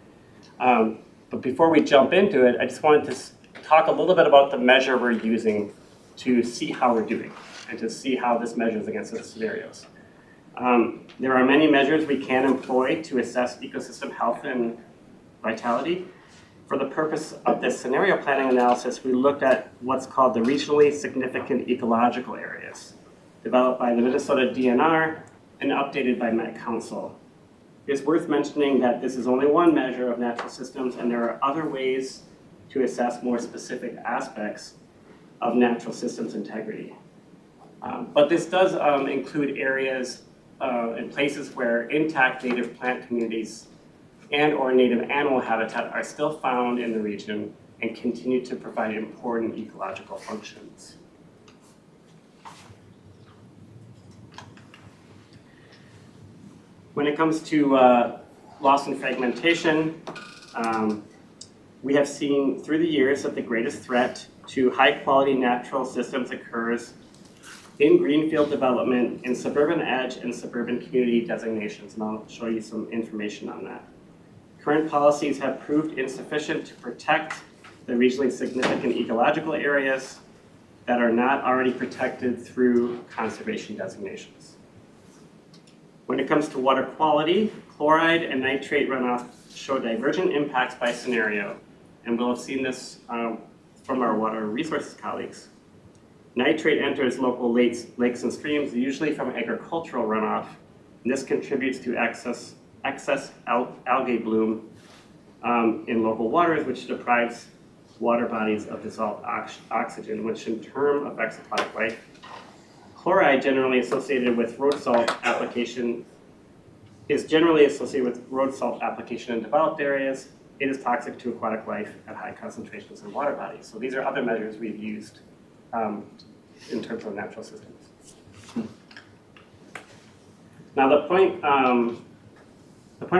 But before we jump into it, I just wanted to talk a little bit about the measure we're using to see how we're doing and to see how this measures against the scenarios. There are many measures we can employ to assess ecosystem health and vitality. For the purpose of this scenario planning analysis, we looked at what's called the regionally significant ecological areas, developed by the Minnesota DNR and updated by Met Council. It's worth mentioning that this is only one measure of natural systems, and there are other ways to assess more specific aspects of natural systems integrity. But this does include areas and places where intact native plant communities and or native animal habitat are still found in the region and continue to provide important ecological functions. When it comes to loss and fragmentation, we have seen through the years that the greatest threat to high-quality natural systems occurs in greenfield development in suburban edge and suburban community designations, and I'll show you some information on that. Current policies have proved insufficient to protect the regionally significant ecological areas that are not already protected through conservation designations. When it comes to water quality, chloride and nitrate runoff show divergent impacts by scenario, and we'll have seen this from our water resources colleagues. Nitrate enters local lakes and streams, usually from agricultural runoff, and this contributes to excess algae bloom in local waters, which deprives water bodies of dissolved oxygen, which in turn affects aquatic life. Chloride, generally associated with road salt application, is generally associated with road salt application in developed areas. It is toxic to aquatic life at high concentrations in water bodies. So these are other measures we've used in terms of natural systems. Now the point of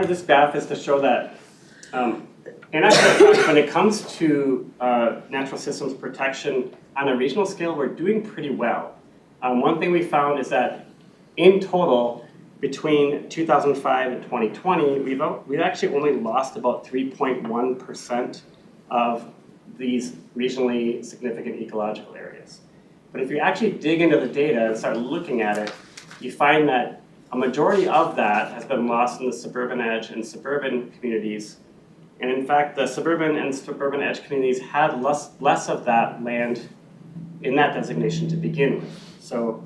this graph is to show that in actual fact, when it comes to natural systems protection on a regional scale, we're doing pretty well. One thing we found is that in total, between 2005 and 2020, we've actually only lost about 3.1% of these regionally significant ecological areas. But if you actually dig into the data and start looking at it, you find that a majority of that has been lost in the suburban edge and suburban communities. And in fact, the suburban and suburban edge communities had less of that land in that designation to begin with. So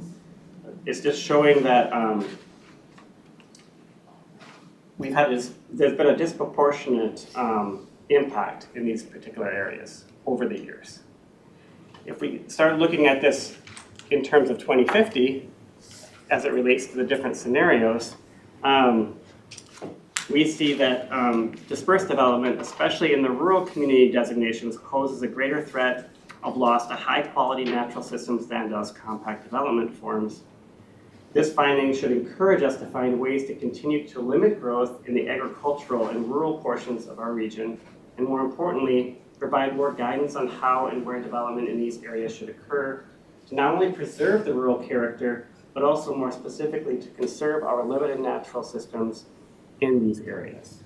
it's just showing that there's been a disproportionate impact in these particular areas over the years. if we start looking at this in terms of 2050, as it relates to the different scenarios, we see that dispersed development, especially in the rural community designations, poses a greater threat of loss to high-quality natural systems than does compact development forms. This finding should encourage us to find ways to continue to limit growth in the agricultural and rural portions of our region, and more importantly, provide more guidance on how and where development in these areas should occur to not only preserve the rural character, but also more specifically to conserve our limited natural systems in these areas.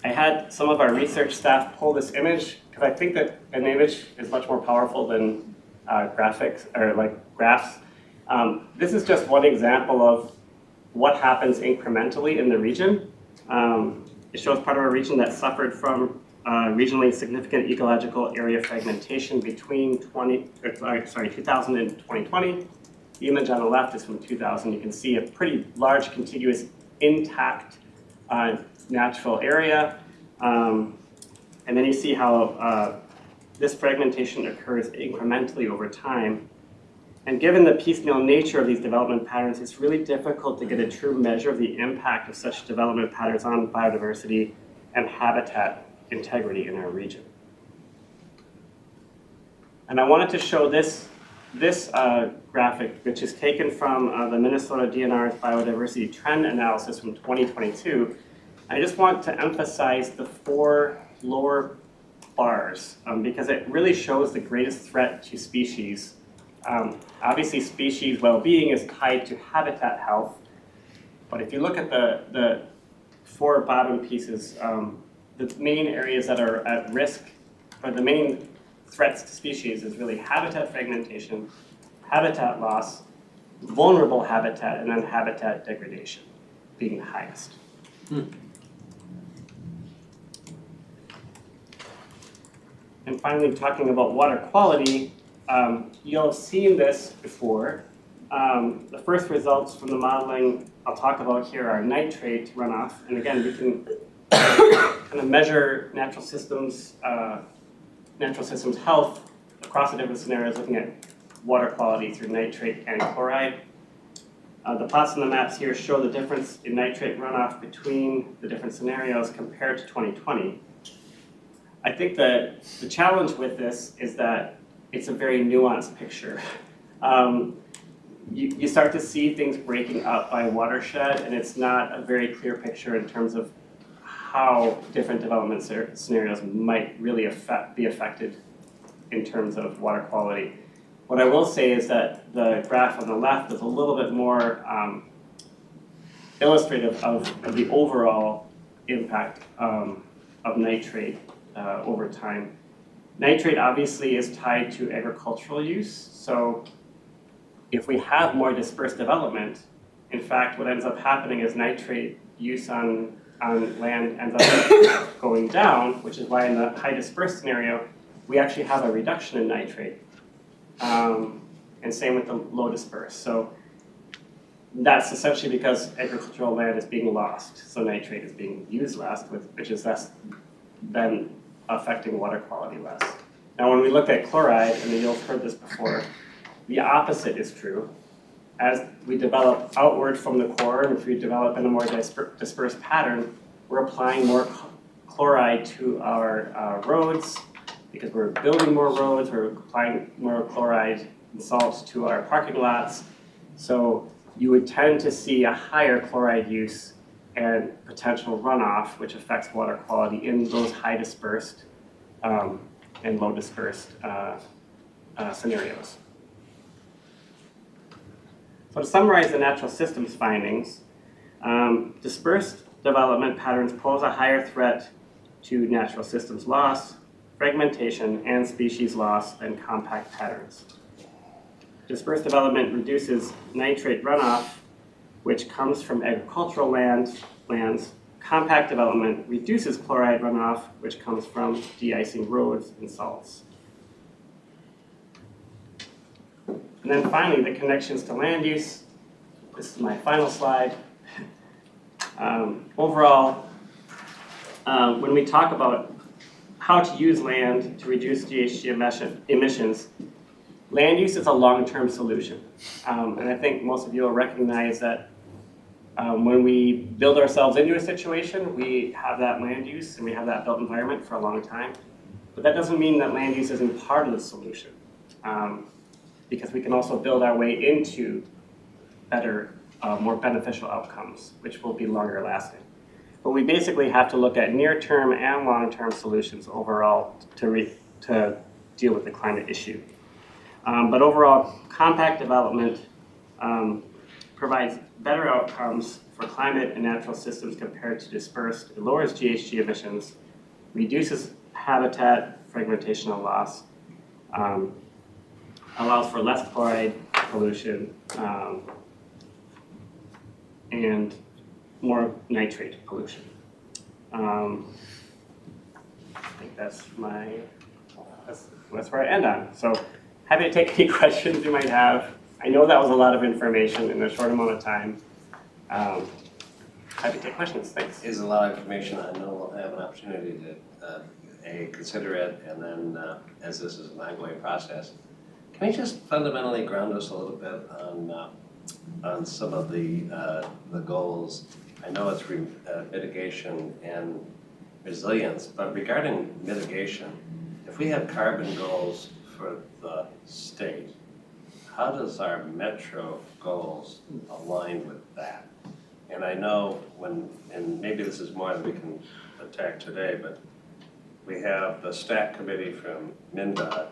I had some of our research staff pull this image because I think that an image is much more powerful than graphics or like graphs. This is just one example of what happens incrementally in the region. It shows part of a region that suffered from regionally significant ecological area fragmentation between 2000 and 2020. The image on the left is from 2000. You can see a pretty large, contiguous, intact natural area. And then you see how this fragmentation occurs incrementally over time. And given the piecemeal nature of these development patterns, it's really difficult to get a true measure of the impact of such development patterns on biodiversity and habitat integrity in our region. And I wanted to show this graphic, which is taken from the Minnesota DNR's biodiversity trend analysis from 2022. I just want to emphasize the 4 lower bars because it really shows the greatest threat to species. Obviously, species well-being is tied to habitat health, but if you look at the 4 bottom pieces, the main areas that are at risk, or the main threats to species is really habitat fragmentation, habitat loss, vulnerable habitat, and then habitat degradation being the highest. And finally, talking about water quality, you'll have seen this before. The first results from the modeling I'll talk about here are nitrate runoff. And again, we can kind of measure natural systems health across the different scenarios, looking at water quality through nitrate and chloride. The plots on the maps here show the difference in nitrate runoff between the different scenarios compared to 2020. I think that the challenge with this is that it's a very nuanced picture. You start to see things breaking up by watershed, and it's not a very clear picture in terms of how different development scenarios might really be affected in terms of water quality. What I will say is that the graph on the left is a little bit more illustrative of the overall impact of nitrate over time. Nitrate obviously is tied to agricultural use, so if we have more dispersed development, in fact what ends up happening is nitrate use on land ends up going down, which is why in the high dispersed scenario we actually have a reduction in nitrate. And same with the low dispersed. So that's essentially because agricultural land is being lost, so nitrate is being used less, which is less than affecting water quality less. Now when we look at chloride, and you'll have heard this before, the opposite is true. As we develop outward from the core, and if we develop in a more dispersed pattern, we're applying more chloride to our roads, because we're building more roads, we're applying more chloride and salts to our parking lots. So you would tend to see a higher chloride use and potential runoff, which affects water quality in those high dispersed and low dispersed scenarios. So to summarize the natural systems findings, dispersed development patterns pose a higher threat to natural systems loss, fragmentation, and species loss than compact patterns. Dispersed development reduces nitrate runoff, which comes from agricultural lands. Compact development reduces chloride runoff, which comes from de-icing roads and salts. And then finally, the connections to land use. This is my final slide. Overall, when we talk about how to use land to reduce GHG emissions, land use is a long-term solution. And I think most of you will recognize that when we build ourselves into a situation, we have that land use and we have that built environment for a long time. But that doesn't mean that land use isn't part of the solution, because we can also build our way into better, more beneficial outcomes, which will be longer lasting. But we basically have to look at near-term and long-term solutions overall to deal with the climate issue. But overall, compact development provides better outcomes for climate and natural systems compared to dispersed. It lowers GHG emissions, reduces habitat fragmentation and loss, allows for less chloride pollution, and more nitrate pollution. I think that's where I end on. So happy to take any questions you might have. I know that was a lot of information in a short amount of time. Happy to take questions, thanks. Is a lot of information. I know we'll have an opportunity to consider it, and then as this is an ongoing process, can we just fundamentally ground us a little bit on some of the goals? I know it's mitigation and resilience, but regarding mitigation, if we have carbon goals for the state, how does our metro goals align with that? And I know and maybe this is more than we can attack today, but we have the STAC committee from MnDOT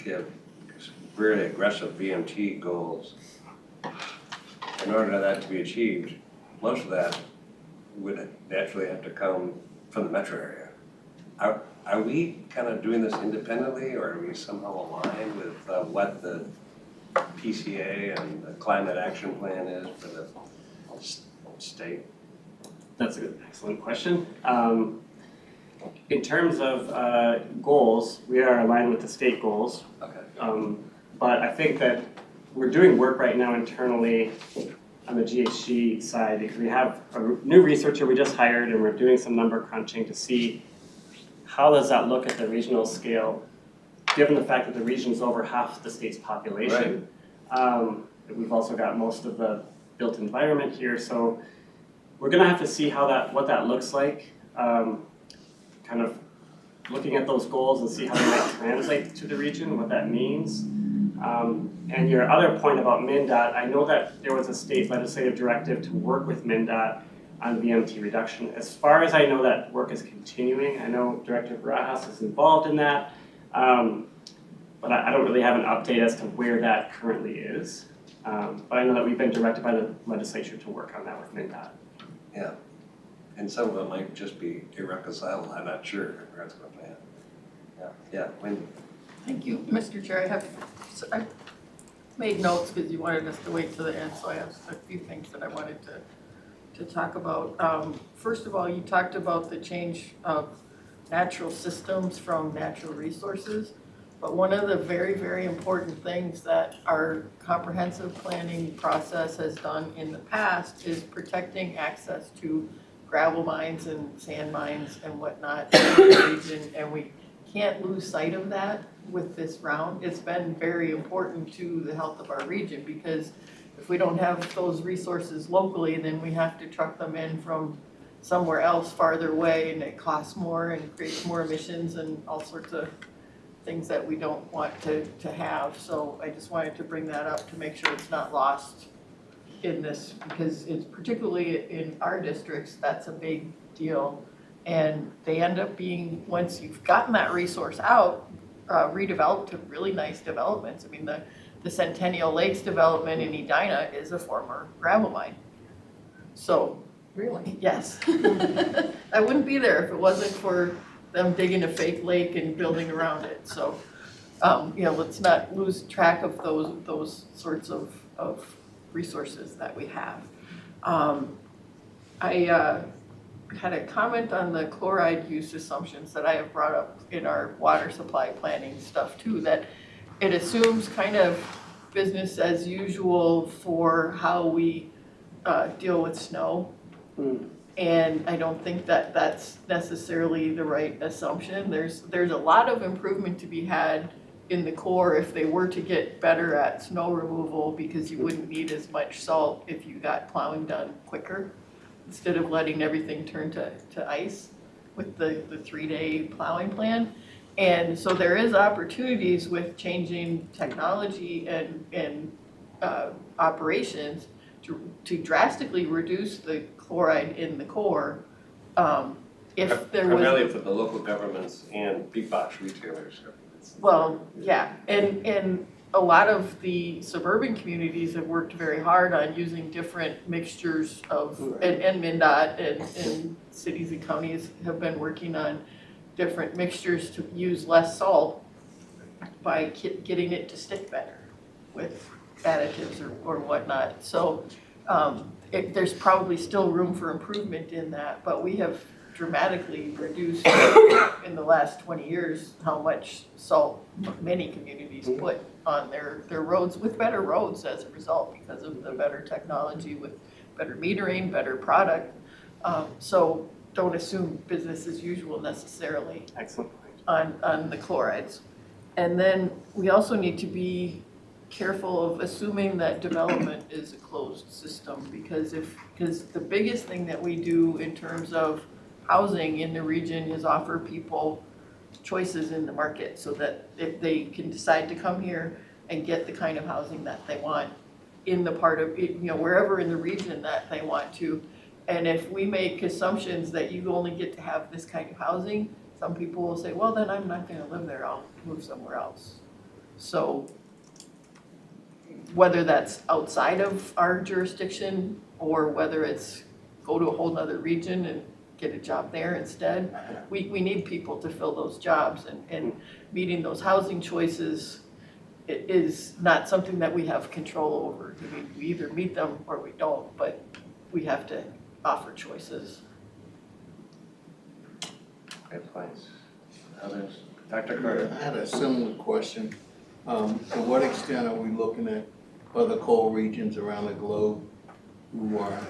give very aggressive VMT goals. In order for that to be achieved, most of that would naturally have to come from the metro area. Are we kind of doing this independently, or are we somehow aligned with what the PCA and the climate action plan is for the state? That's an excellent question. In terms of goals, we are aligned with the state goals. Okay. But I think that we're doing work right now internally on the GHG side, because we have a new researcher we just hired, and we're doing some number crunching to see how does that look at the regional scale, given the fact that the region is over half the state's population. Right. We've also got most of the built environment here, so we're going to have to see what that looks like. Kind of looking at those goals and see how they might translate to the region, what that means. And your other point about MnDOT, I know that there was a state legislative directive to work with MnDOT on VMT reduction. As far as I know, that work is continuing. I know Director Barajas is involved in that, but I don't really have an update as to where that currently is. But I know that we've been directed by the legislature to work on that with MnDOT. Yeah, and some of it might just be irreconcilable. I'm not sure in regards to the plan. Yeah, Wendy. Thank you, Mr. Chair. I made notes because you wanted us to wait to the end, so I have a few things that I wanted to talk about. First of all, you talked about the change of natural systems from natural resources, but one of the very, very important things that our comprehensive planning process has done in the past is protecting access to gravel mines and sand mines and whatnot in the region, and we can't lose sight of that with this round. It's been very important to the health of our region, because if we don't have those resources locally, then we have to truck them in from somewhere else farther away, and it costs more and creates more emissions and all sorts of things that we don't want to have. So I just wanted to bring that up to make sure it's not lost in this, because it's particularly in our districts, that's a big deal. And they end up being, once you've gotten that resource out, redeveloped to really nice developments. I mean, the Centennial Lakes development in Edina is a former gravel mine. So, Really? yes. I wouldn't be there if it wasn't for them digging a fake lake and building around it. So, let's not lose track of those sorts of resources that we have. I had a comment on the chloride use assumptions that I have brought up in our water supply planning stuff too, that it assumes kind of business as usual for how we deal with snow. And I don't think that that's necessarily the right assumption. There's a lot of improvement to be had in the core if they were to get better at snow removal, because you wouldn't need as much salt if you got plowing done quicker, instead of letting everything turn to ice with the 3-day plowing plan. And so there is opportunities with changing technology and operations to drastically reduce the chloride in the core. If there was. Primarily for the local governments and big box retailers. Well, yeah, and a lot of the suburban communities have worked very hard on using different mixtures of, and MnDOT and cities and counties have been working on different mixtures to use less salt by getting it to stick better with additives or whatnot. So there's probably still room for improvement in that, but we have dramatically reduced in the last 20 years how much salt many communities put on their roads, with better roads as a result, because of the better technology with better metering, better product. So don't assume business as usual necessarily. Excellent. On the chlorides. And then we also need to be careful of assuming that development is a closed system, because the biggest thing that we do in terms of housing in the region is offer people choices in the market, so that if they can decide to come here and get the kind of housing that they want in the part of, wherever in the region that they want to. And if we make assumptions that you only get to have this kind of housing, some people will say, well, then I'm not gonna live there, I'll move somewhere else. So whether that's outside of our jurisdiction, or whether it's go to a whole nother region and get a job there instead, we need people to fill those jobs, and meeting those housing choices is not something that we have control over. I mean, we either meet them or we don't, but we have to offer choices. Great points. Others? Dr. Carter? I had a similar question. To what extent are we looking at other coal regions around the globe who are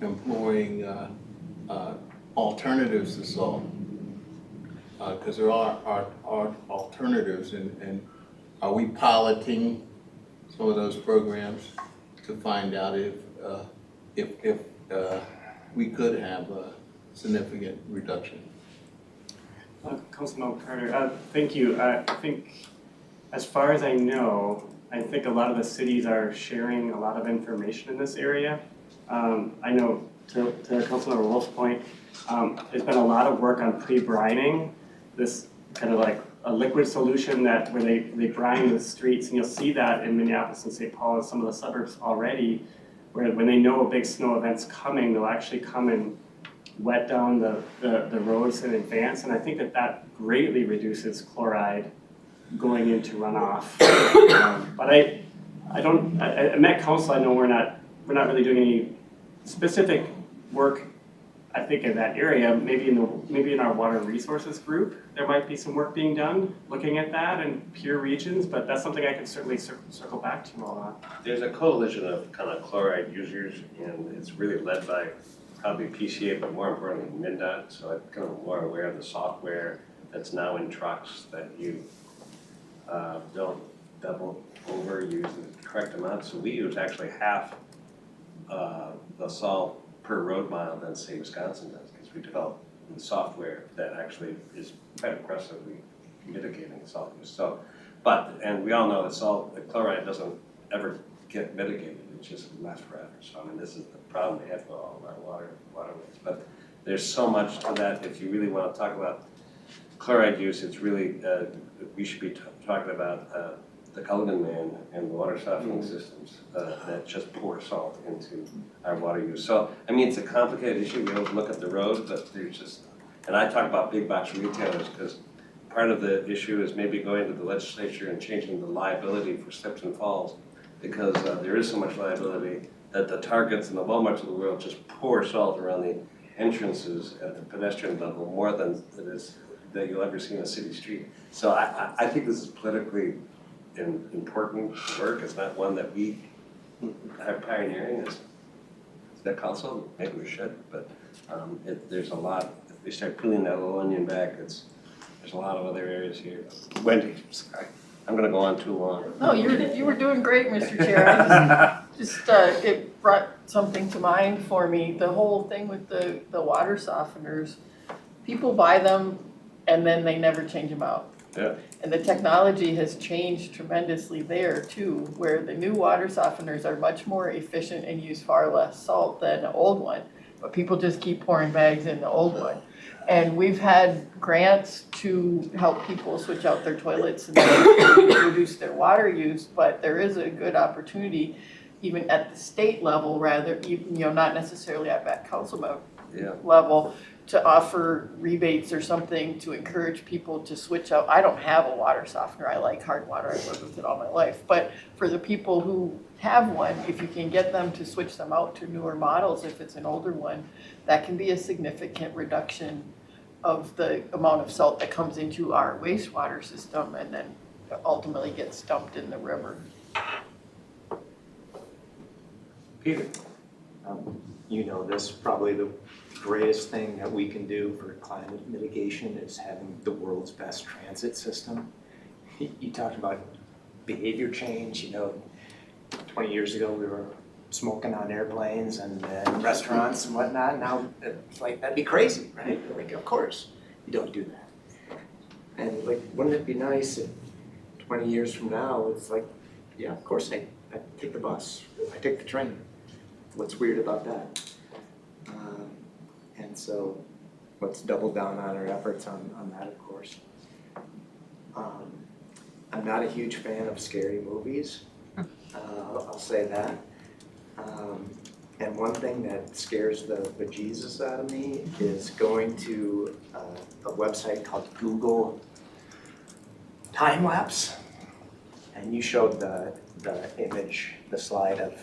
employing alternatives to salt? Because there are alternatives, and are we piloting some of those programs to find out if we could have a significant reduction? Councilman Carter, thank you. I think, as far as I know, I think a lot of the cities are sharing a lot of information in this area. I know, to Councilmember Wolf's point, there's been a lot of work on pre-brining, this kind of like a liquid solution that where they brine the streets, and you'll see that in Minneapolis and St. Paul and some of the suburbs already, where when they know a big snow event's coming, they'll actually come and wet down the roads in advance, and I think that greatly reduces chloride going into runoff. But at Met Council, I know we're not really doing any specific work, I think, in that area. Maybe in our water resources group, there might be some work being done looking at that in peer regions, but that's something I can certainly circle back to you all on. There's a coalition of kind of chloride users, and it's really led by probably PCA, but more importantly MnDOT. So I'm kind of more aware of the software that's now in trucks, that you don't double overuse the correct amount. So we use actually half the salt per road mile than, say, Wisconsin does, because we developed the software that actually is quite impressively mitigating salt use. So, and we all know that the chloride doesn't ever get mitigated, it just lasts forever. So I mean, this is the problem we have with all of our waterways. But there's so much to that. If you really want to talk about chloride use, it's really, we should be talking about the Cullinan Man and the water softening systems that just pour salt into our water use. So, I mean, it's a complicated issue. We always look at the road, but there's just, and I talk about big box retailers because part of the issue is maybe going to the legislature and changing the liability for slips and falls, because there is so much liability that the Targets and the Walmarts of the world just pour salt around the entrances at the pedestrian level more than it is that you'll ever see in a city street. So I think this is politically important work. It's not one that we are pioneering as the council. Maybe we should, but There's a lot, if we start peeling that little onion back, there's a lot of other areas here. Wendy, I'm gonna go on too long. No, you were doing great, Mr. Chair. I just it brought something to mind for me. The whole thing with the water softeners, people buy them and then they never change them out. Yeah. And the technology has changed tremendously there too, where the new water softeners are much more efficient and use far less salt than the old one. But people just keep pouring bags in the old one. And we've had grants to help people switch out their toilets and reduce their water use, but there is a good opportunity, even at the state level, rather, even, not necessarily at that council level, to offer rebates or something to encourage people to switch out. I don't have a water softener. I like hard water. I've lived with it all my life. But for the people who have one, if you can get them to switch them out to newer models, if it's an older one, that can be a significant reduction of the amount of salt that comes into our wastewater system and then ultimately gets dumped in the river. Peter. You know this, probably the greatest thing that we can do for climate mitigation is having the world's best transit system. You talked about behavior change, 20 years ago we were smoking on airplanes and restaurants and whatnot. Now it's like, that'd be crazy, right? Like, of course you don't do that. And like, wouldn't it be nice if 20 years from now, it's like, yeah, of course I take the bus, I take the train. What's weird about that? And so let's double down on our efforts on that, of course. I'm not a huge fan of scary movies. I'll say that. And one thing that scares the bejesus out of me is going to a website called Google Time Lapse. And you showed the image, the slide of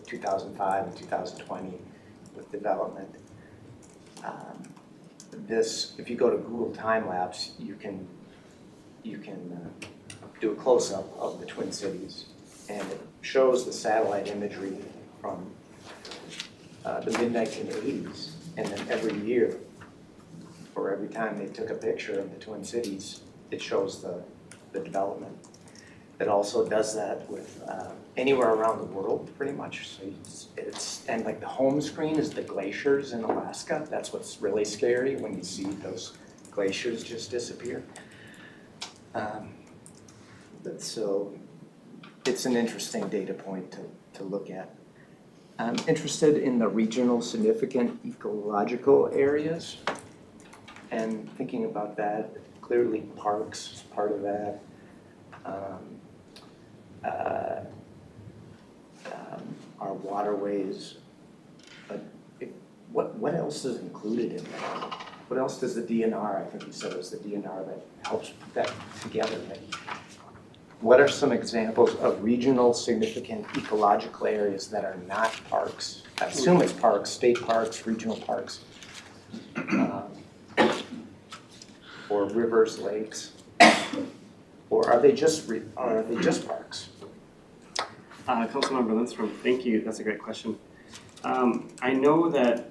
2005 and 2020 with development. If you go to Google Time Lapse, you can do a close-up of the Twin Cities, and it shows the satellite imagery from the mid-1980s, and then every year, or every time they took a picture of the Twin Cities, it shows the development. It also does that with anywhere around the world, pretty much. So and like the home screen is the glaciers in Alaska. That's what's really scary when you see those glaciers just disappear. So it's an interesting data point to look at. I'm interested in the regional significant ecological areas and thinking about that. Clearly parks is part of that. Our waterways, but what else is included in that? What else does the DNR, I think you said it was the DNR that helps put that together. What are some examples of regional significant ecological areas that are not parks? I assume it's parks, state parks, regional parks, or rivers, lakes, or are they just parks? Councilmember Lindstrom, thank you. That's a great question. I know that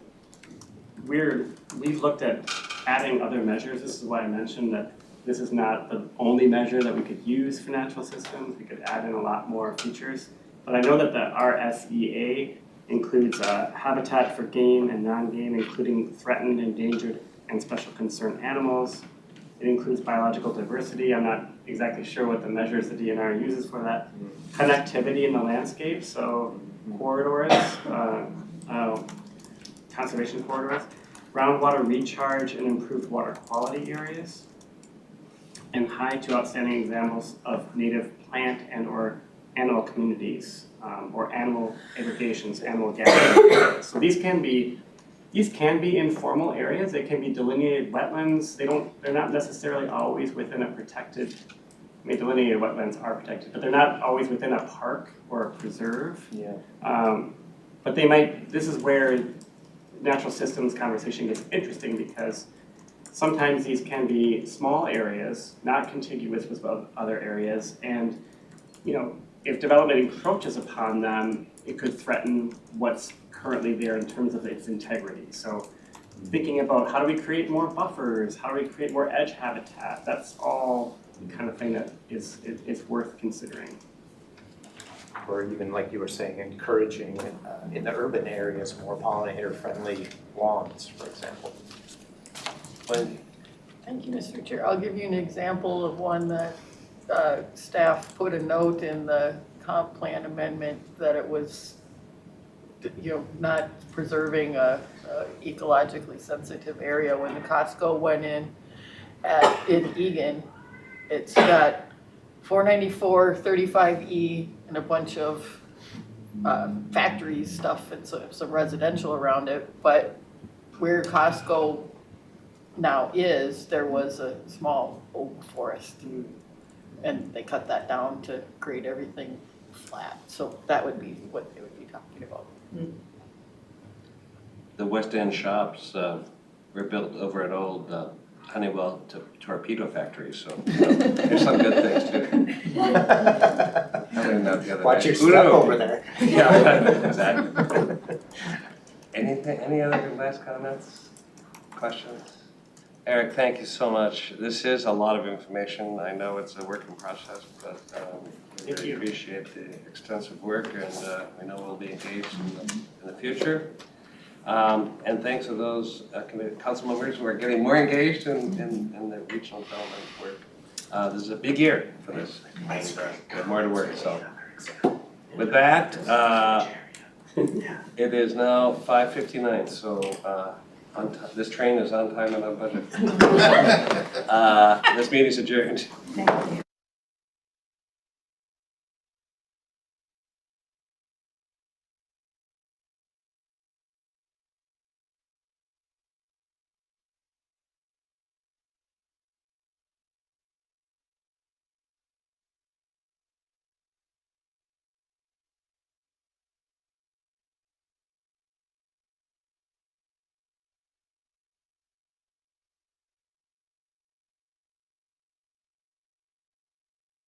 we've looked at adding other measures. This is why I mentioned that this is not the only measure that we could use for natural systems. We could add in a lot more features. But I know that the RSEA includes habitat for game and non-game, including threatened, endangered, and special concern animals. It includes biological diversity. I'm not exactly sure what the measures the DNR uses for that. Connectivity in the landscape, so corridors, conservation corridors, groundwater recharge and improved water quality areas, and high to outstanding examples of native plant and or animal communities, or animal aggregations, animal gathering. So these can be informal areas. They can be delineated wetlands. They're not necessarily always within a protected. I mean, delineated wetlands are protected, but they're not always within a park or a preserve. Yeah. But they might. This is where natural systems conversation gets interesting, because sometimes these can be small areas, not contiguous with other areas, and if development encroaches upon them, it could threaten what's currently there in terms of its integrity. So thinking about how do we create more buffers, how do we create more edge habitat, that's all the kind of thing that is worth considering. Or even like you were saying, encouraging in the urban areas, more pollinator-friendly lawns, for example. Thank you, Mr. Chair. I'll give you an example of one that staff put a note in the comp plan amendment that it was, not preserving a ecologically sensitive area. When the Costco went in Egan, it's got 494, 35E, and a bunch of factory stuff and some residential around it. But where Costco now is, there was a small oak forest. And they cut that down to create everything flat. So that would be what they would be talking about. The West End shops were built over an old Honeywell torpedo factory, so there's some good things too. I learned that the other Watch day. your Who step knew? over there. Yeah, exactly. Any other last comments, questions? Eric, thank you so much. This is a lot of information. I know it's a work in process, but we really appreciate the extensive work, and we know we'll be engaged in the future. And thanks to those council members who are getting more engaged in the regional development work. This is a big year for this, and we have more to work. So with that, it is now 5:59, so this train is on time and on budget. This meeting is adjourned. Thank you.